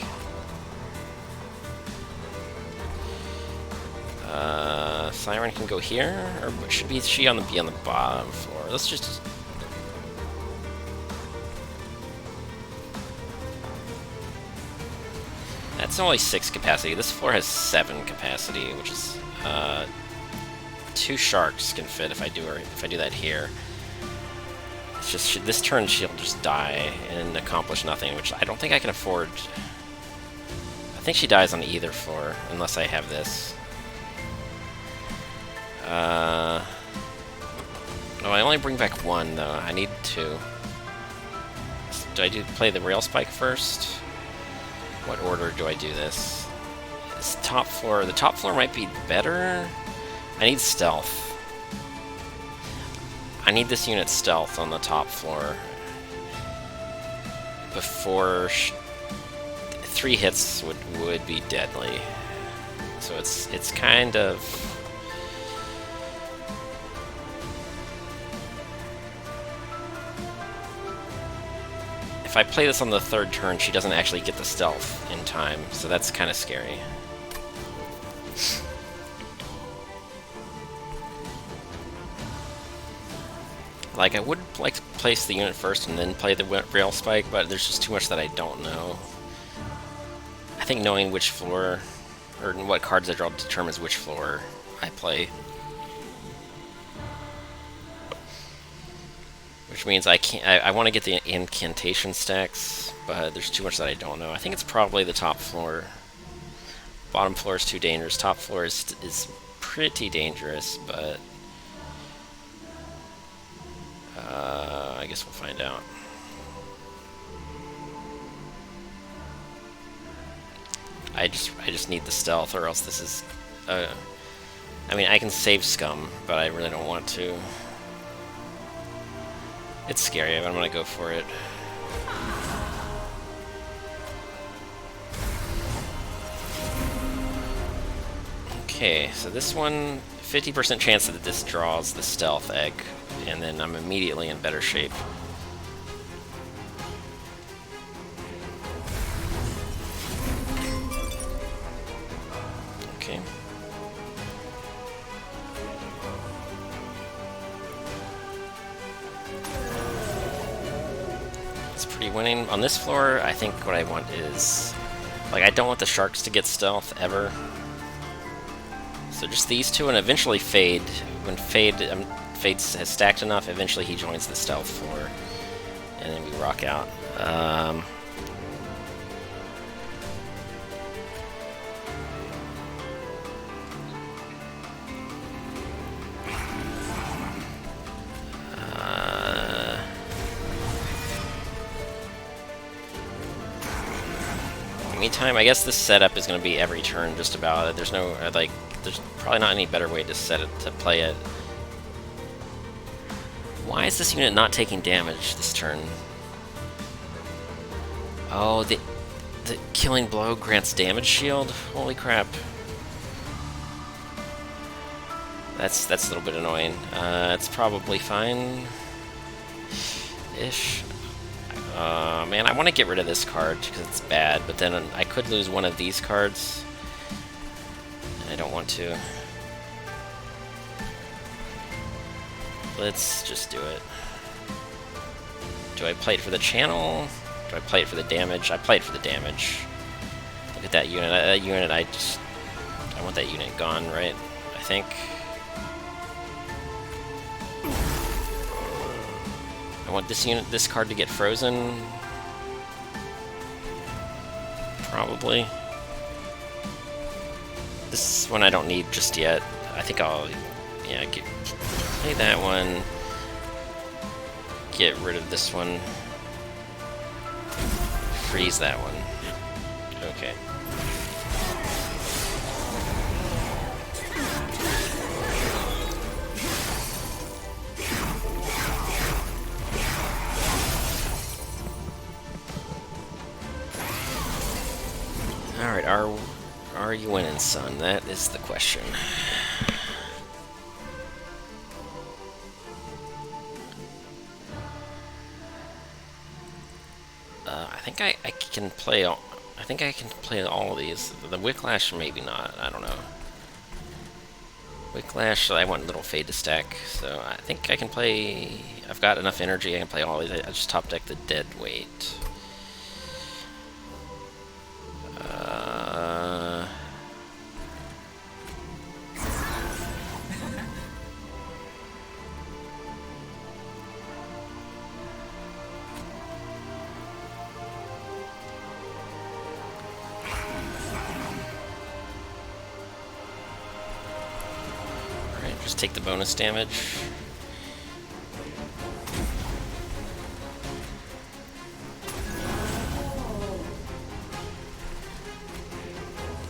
Siren can go here, or should she be on the bottom floor? Let's just... That's only 6 capacity. This floor has 7 capacity, which is 2 sharks can fit if I do that here. It's just this turn she'll just die and accomplish nothing, which I don't think I can afford. I think she dies on either floor unless I have this. No, I only bring back 1 though. I need 2. Do I play the rail spike first? What order do I do this? This top floor. The top floor might be better. I need stealth. I need this unit stealth on the top floor before 3 hits would be deadly. So it's kind of. If I play this on the 3rd turn, she doesn't actually get the stealth in time, so that's kind of scary. Like, I would like to place the unit first and then play the rail spike, but there's just too much that I don't know. I think knowing which floor, or what cards I draw determines which floor I play. Which means I want to get the incantation stacks, but there's too much that I don't know. I think it's probably the top floor. Bottom floor is too dangerous. Top floor is pretty dangerous, but I guess we'll find out. I just need the stealth, or else this is. I mean, I can save scum, but I really don't want to. It's scary, but I'm gonna go for it. Okay, so this one, 50% chance that this draws the stealth egg, and then I'm immediately in better shape. Okay. It's pretty winning. On this floor, I think what I want is... Like, I don't want the sharks to get stealth, ever. So just these 2, and eventually Fade. When Fade has stacked enough, eventually he joins the stealth floor. And then we rock out. Meantime, I guess this setup is going to be every turn, just about. There's no, like, there's probably not any better way to set it, to play it. Why is this unit not taking damage this turn? Oh, the killing blow grants damage shield? Holy crap. That's a little bit annoying. It's probably fine-ish. Man, I want to get rid of this card because it's bad, but then I could lose one of these cards. I don't want to. Let's just do it. Do I play it for the channel? Do I play it for the damage? I play it for the damage. Look at that unit. That unit, I want that unit gone, right? I think. I want this card to get frozen. Probably. This one I don't need just yet. I think I'll, yeah, play that one. Get rid of this one. Freeze that one. Okay. Alright, are you winning, son? That is the question. I think I can play all. I think I can play all of these. The Wicklash, maybe not. I don't know. Wicklash, I want Little Fade to stack, so I think I can play. I've got enough energy. I can play all these. I just top deck the Dead Weight. Just take the bonus damage.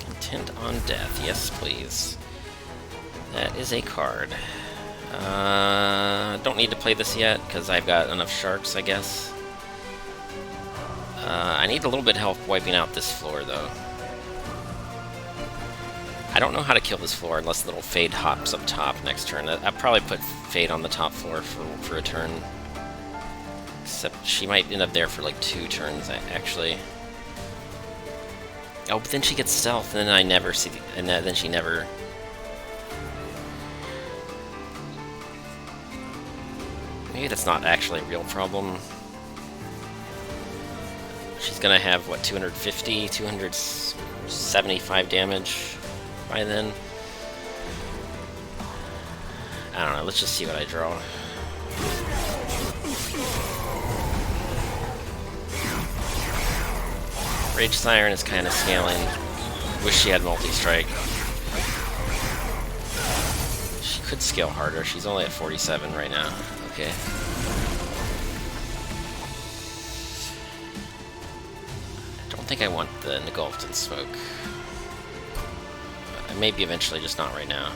Intent on death, yes please. That is a card. Don't need to play this yet, because I've got enough sharks, I guess. I need a little bit of help wiping out this floor, though. I don't know how to kill this floor unless Little Fade hops up top next turn. I'll probably put Fade on the top floor for a turn. Except she might end up there for like 2 turns, actually. Oh, but then she gets stealth, and then I never see... And then she never... Maybe that's not actually a real problem. She's gonna have, what, 250, 275 damage by then? I don't know, let's just see what I draw. Rage Siren is kind of scaling. Wish she had multi-strike. She could scale harder, she's only at 47 right now. Okay. I don't think I want the Engulfed in Smoke. Maybe eventually, just not right now.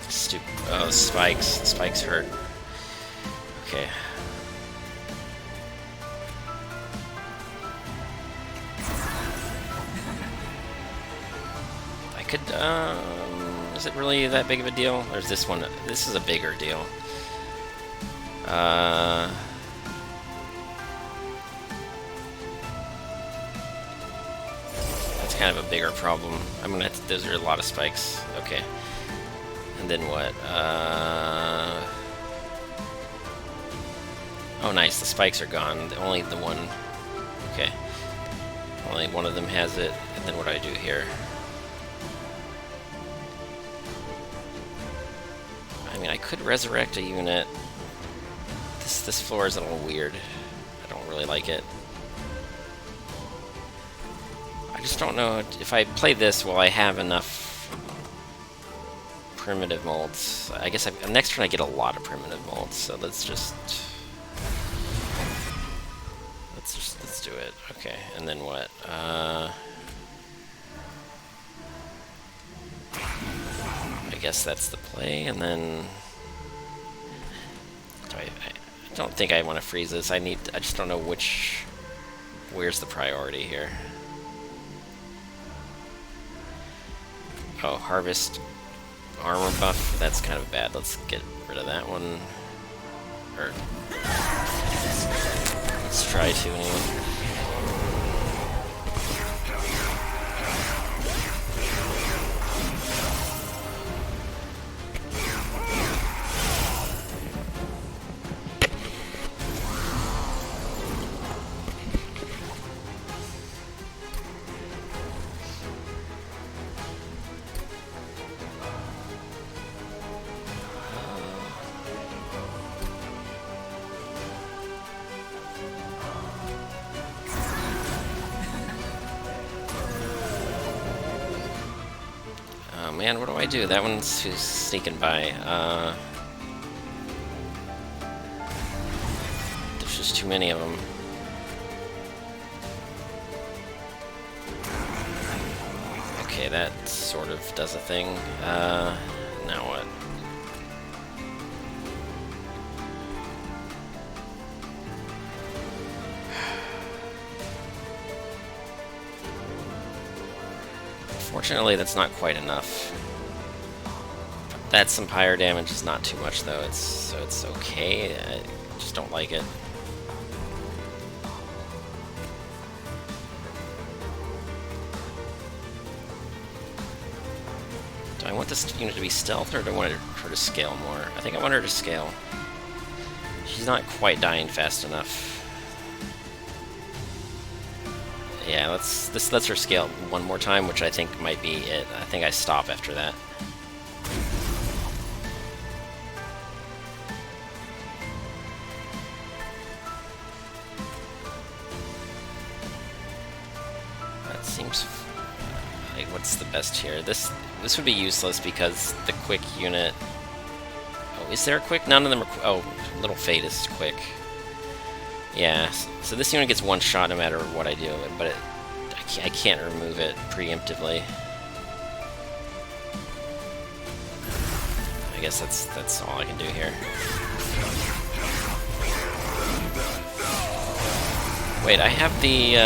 Stupid. Oh, spikes. Spikes hurt. Okay. I could, is it really that big of a deal? Or is this one? This is a bigger deal. Kind of a bigger problem. I'm gonna have to, those are a lot of spikes. Okay. And then what? Oh nice, the spikes are gone. Only the one. Okay. Only one of them has it. And then what do I do here? I mean, I could resurrect a unit. This floor is a little weird. I don't really like it. I just don't know if I play this, will I have enough primitive molds? I guess next turn I get a lot of primitive molds, so let's do it. Okay, and then what? I guess that's the play, and then I don't think I want to freeze this. I just don't know where's the priority here. Oh, harvest armor buff. That's kind of bad. Let's get rid of that one. Or let's try to anyway. Man, what do I do? That one's sneaking by. There's just too many of them. Okay, that sort of does a thing. Now what? Fortunately, that's not quite enough. That's some pyre damage. Is not too much though. It's okay. I just don't like it. Do I want this unit to be stealth, or do I want her to scale more? I think I want her to scale. She's not quite dying fast enough. Yeah, this lets her scale one more time, which I think might be it. I think I stop after that. That seems like what's the best here? This would be useless because the quick unit. Oh, is there a quick? None of them are. Oh, Little Fate is quick. Yeah, so this unit gets one shot no matter what I do, but I can't remove it preemptively. I guess that's all I can do here. Wait, I have the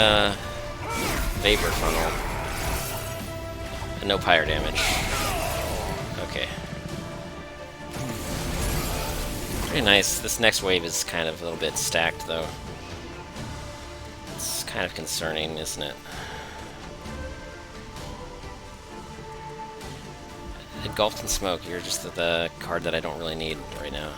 vapor funnel. And no pyre damage. Okay. Pretty nice. This next wave is kind of a little bit stacked, though. It's kind of concerning, isn't it? Engulfed in Smoke, you're just the card that I don't really need right now.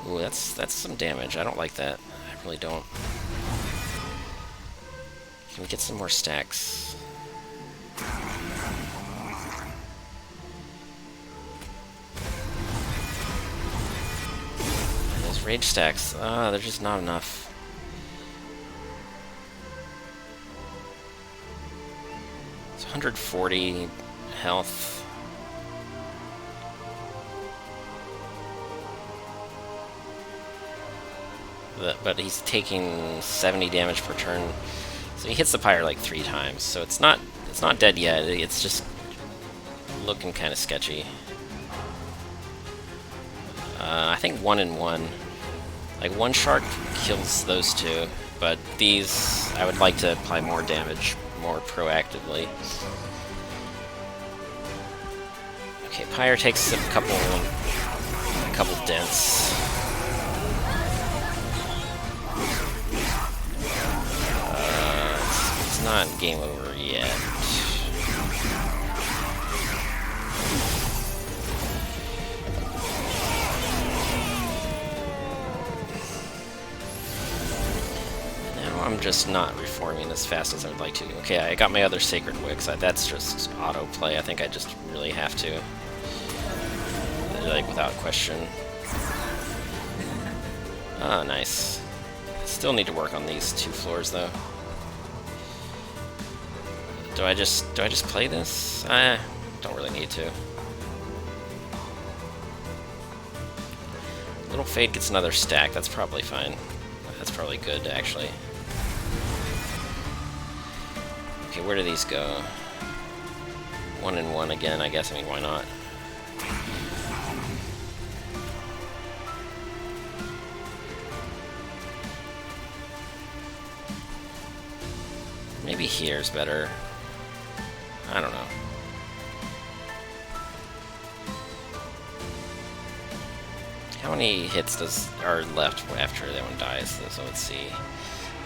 Ooh, that's some damage. I don't like that. I really don't. Can we get some more stacks? Those rage stacks, they're just not enough. It's 140 health. But he's taking 70 damage per turn. So he hits the pyre like 3 times, so it's not dead yet. It's just looking kind of sketchy. I think 1 and 1, like one shark kills those two, but these I would like to apply more damage more proactively. Okay, pyre takes a couple dents. Not game over yet. Now I'm just not reforming as fast as I would like to. Okay, I got my other Sacred Wicks. That's just autoplay. I think I just really have to. Like, without question. Ah, nice. Still need to work on these 2 floors, though. Do I just play this? Don't really need to. Little Fade gets another stack. That's probably fine. That's probably good, actually. Okay, where do these go? 1 and 1 again, I guess. I mean, why not? Maybe here's better. I don't know. How many hits are left after that one dies? So let's see.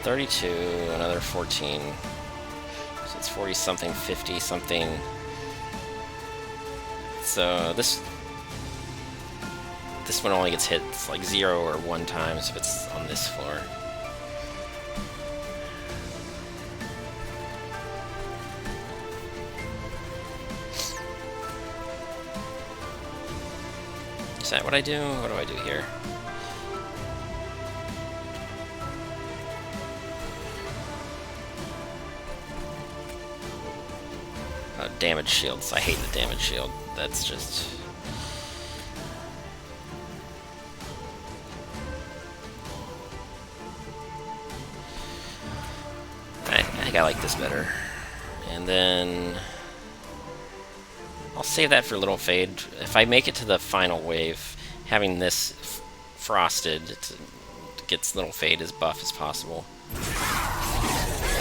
32, another 14. So it's 40 something, 50 something. So this one only gets hit like 0 or 1 times if it's on this floor. Is that what I do? What do I do here? Damage shields. I hate the damage shield. That's just... I think I like this better. And then... I'll save that for Little Fade. If I make it to the final wave, having this frosted gets Little Fade as buff as possible.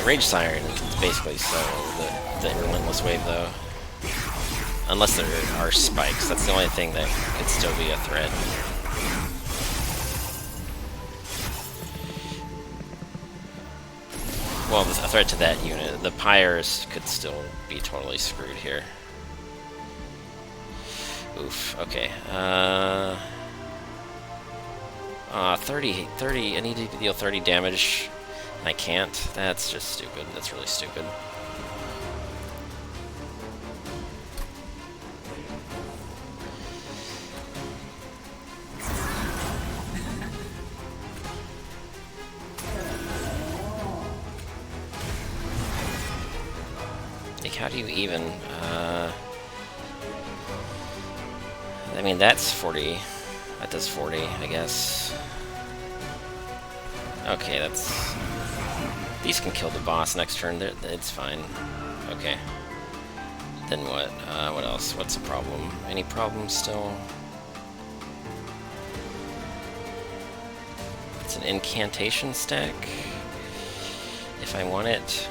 Rage Siren is basically so the Relentless Wave, though. Unless there are spikes. That's the only thing that could still be a threat. Well, a threat to that unit. The Pyres could still be totally screwed here. Oof, okay. 30, I need to deal 30 damage. I can't. That's just stupid. That's really stupid. Like, how do you even, I mean, that's 40. That does 40, I guess. Okay, that's... These can kill the boss next turn. It's fine. Okay. Then what? What else? What's the problem? Any problems still? It's an incantation stack. If I want it.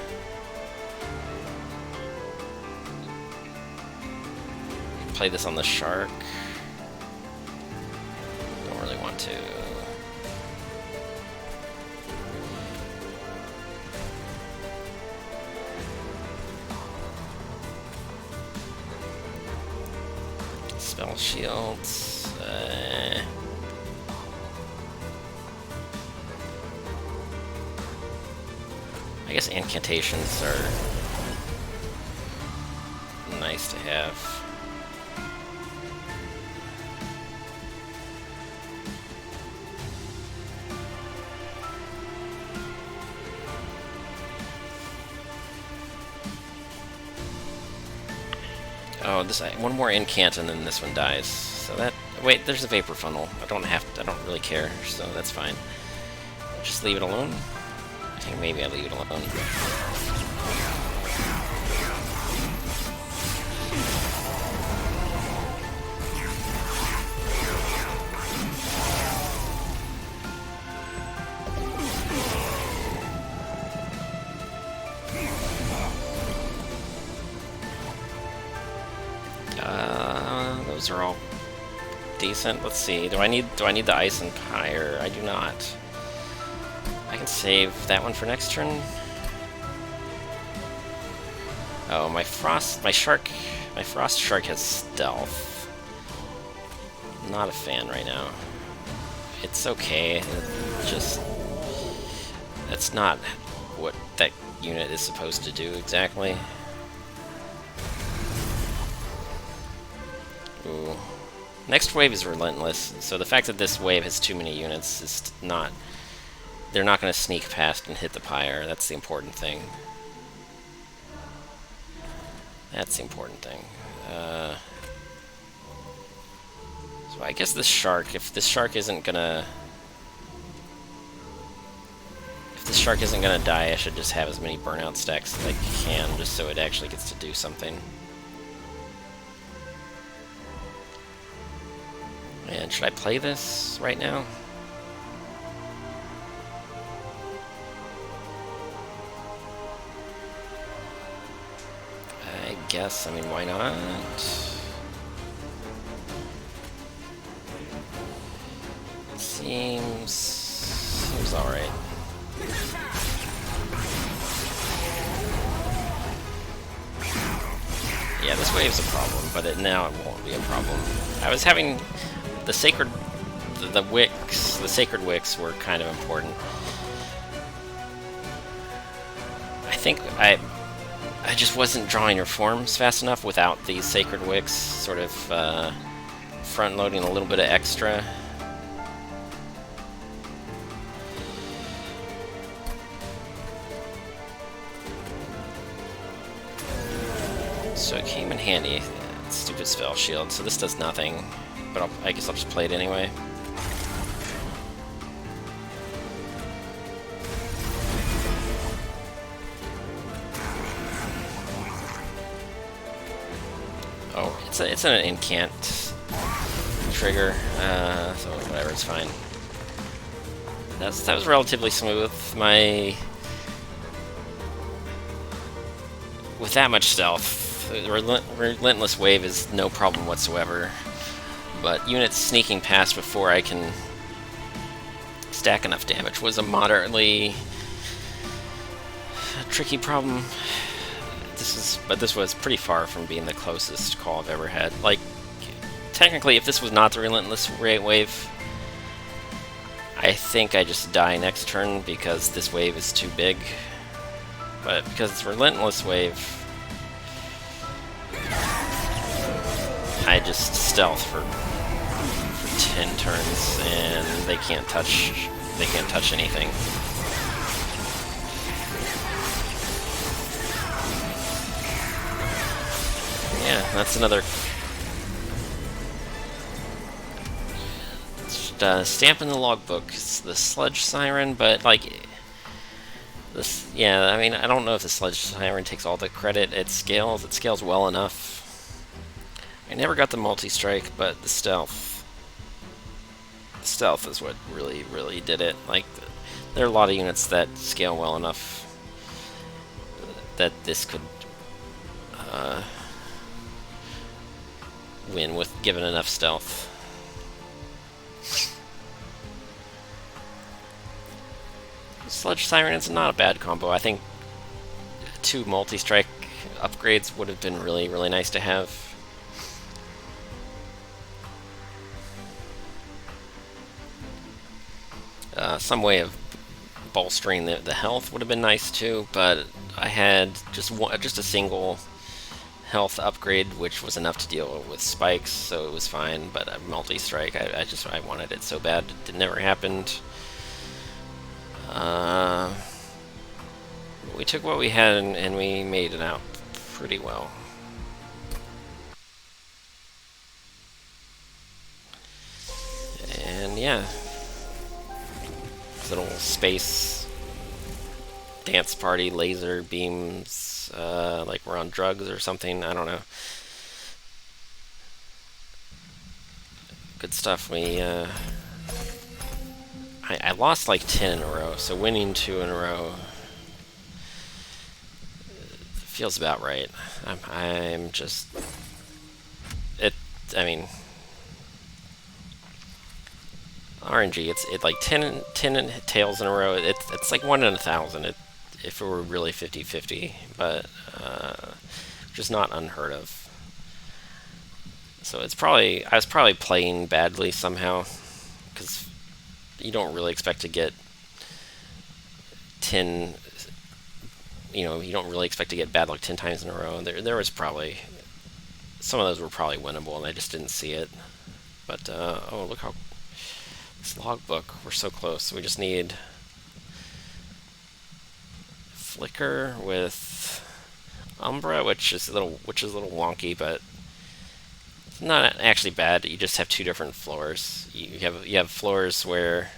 Play this on the shark. Don't really want to. Spell shields. I guess incantations are nice to have. Oh, one more incant and then this one dies. So that... Wait, there's a vapor funnel. I don't really care, so that's fine. Just leave it alone? I think maybe I leave it alone. Those are all decent. Let's see. Do I need the Ice and Pyre? I do not. I can save that one for next turn. Oh, my Frost Shark has stealth. Not a fan right now. It's okay. That's not what that unit is supposed to do exactly. Ooh. Next wave is relentless, so the fact that this wave has too many units is not... They're not going to sneak past and hit the Pyre. That's the important thing. That's the important thing. So I guess this shark, if this shark isn't gonna die, I should just have as many burnout stacks as I can, just so it actually gets to do something. And should I play this right now? guess. I mean, why not? Seems alright. Yeah, this wave's a problem, but now it won't be a problem. I was having the sacred, the wicks, the sacred wicks were kind of important. I think I just wasn't drawing your forms fast enough without these sacred wicks, sort of front loading a little bit of extra. So it came in handy. Stupid spell shield. So this does nothing, but I guess I'll just play it anyway. Oh, it's an incant trigger, so whatever, it's fine. That was relatively smooth. With that much stealth, the Relentless Wave is no problem whatsoever, but units sneaking past before I can stack enough damage was a moderately tricky problem. But this was pretty far from being the closest call I've ever had. Like, technically, if this was not the Relentless Wave, I think I just die next turn because this wave is too big. But because it's Relentless Wave, I just stealth for 10 turns, and they can't touch anything. Yeah, that's another stamp in the logbook. It's the Sludge Siren, but like this, yeah. I mean, I don't know if the Sludge Siren takes all the credit. It scales well enough. I never got the multi-strike, but the stealth is what really did it. Like, there are a lot of units that scale well enough that this could win with given enough stealth. Sludge Siren is not a bad combo. I think 2 multi-strike upgrades would have been really nice to have. Some way of bolstering the health would have been nice too, but I had just a single health upgrade, which was enough to deal with spikes, so it was fine. But a multi-strike, I wanted it so bad. It never happened. We took what we had and we made it out pretty well. And yeah, little space dance party, laser beams, like we're on drugs or something. I don't know. Good stuff. I lost like 10 in a row, so winning 2 in a row feels about right. I'm just I mean, RNG. It's like 10 tails in a row. It's like 1 in 1,000. If it were really 50-50, but just not unheard of. So I was probably playing badly somehow, because you don't really expect to get 10. You don't really expect to get bad luck 10 times in a row. There was probably some of those were probably winnable, and I just didn't see it. But oh, look how this logbook. We're so close. We just need Flicker with Umbra, which is a little wonky, but it's not actually bad. You just have 2 different floors. You have floors where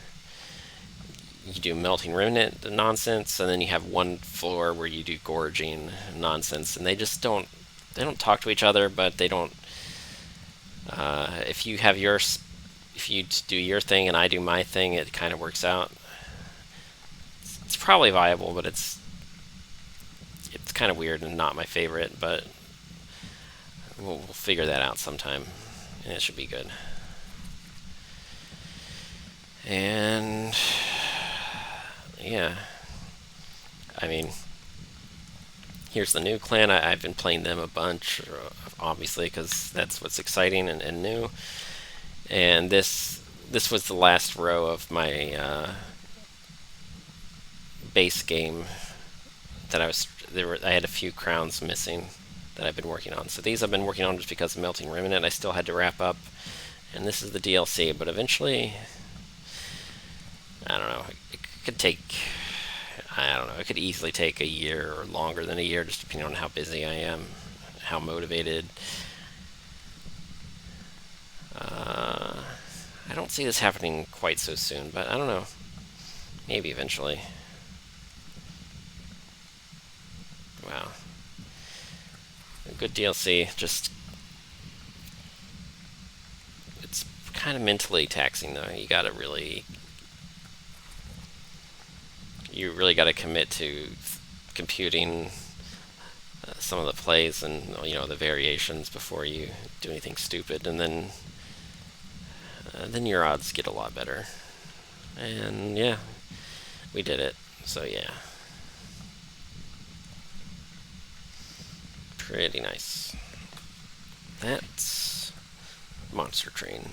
you do Melting Remnant nonsense, and then you have 1 floor where you do Gorging nonsense, and they don't talk to each other, but they don't. If you do your thing and I do my thing, it kind of works out. It's probably viable, but it's kind of weird and not my favorite. But we'll figure that out sometime, and it should be good. And yeah, I mean, here's the new clan. I've been playing them a bunch, obviously, because that's what's exciting and new. And this was the last row of my base game that I had a few crowns missing that I've been working on. So these I've been working on just because of Melting Remnant. I still had to wrap up, and this is the DLC. But eventually, I don't know. It could take. I don't know. It could easily take a year or longer than a year, just depending on how busy I am, how motivated. I don't see this happening quite so soon, but I don't know. Maybe eventually. Wow. A good DLC. Just it's kind of mentally taxing though. You really got to commit to computing some of the plays and the variations before you do anything stupid, and then your odds get a lot better. And yeah, we did it. So yeah, pretty nice. That's Monster Train.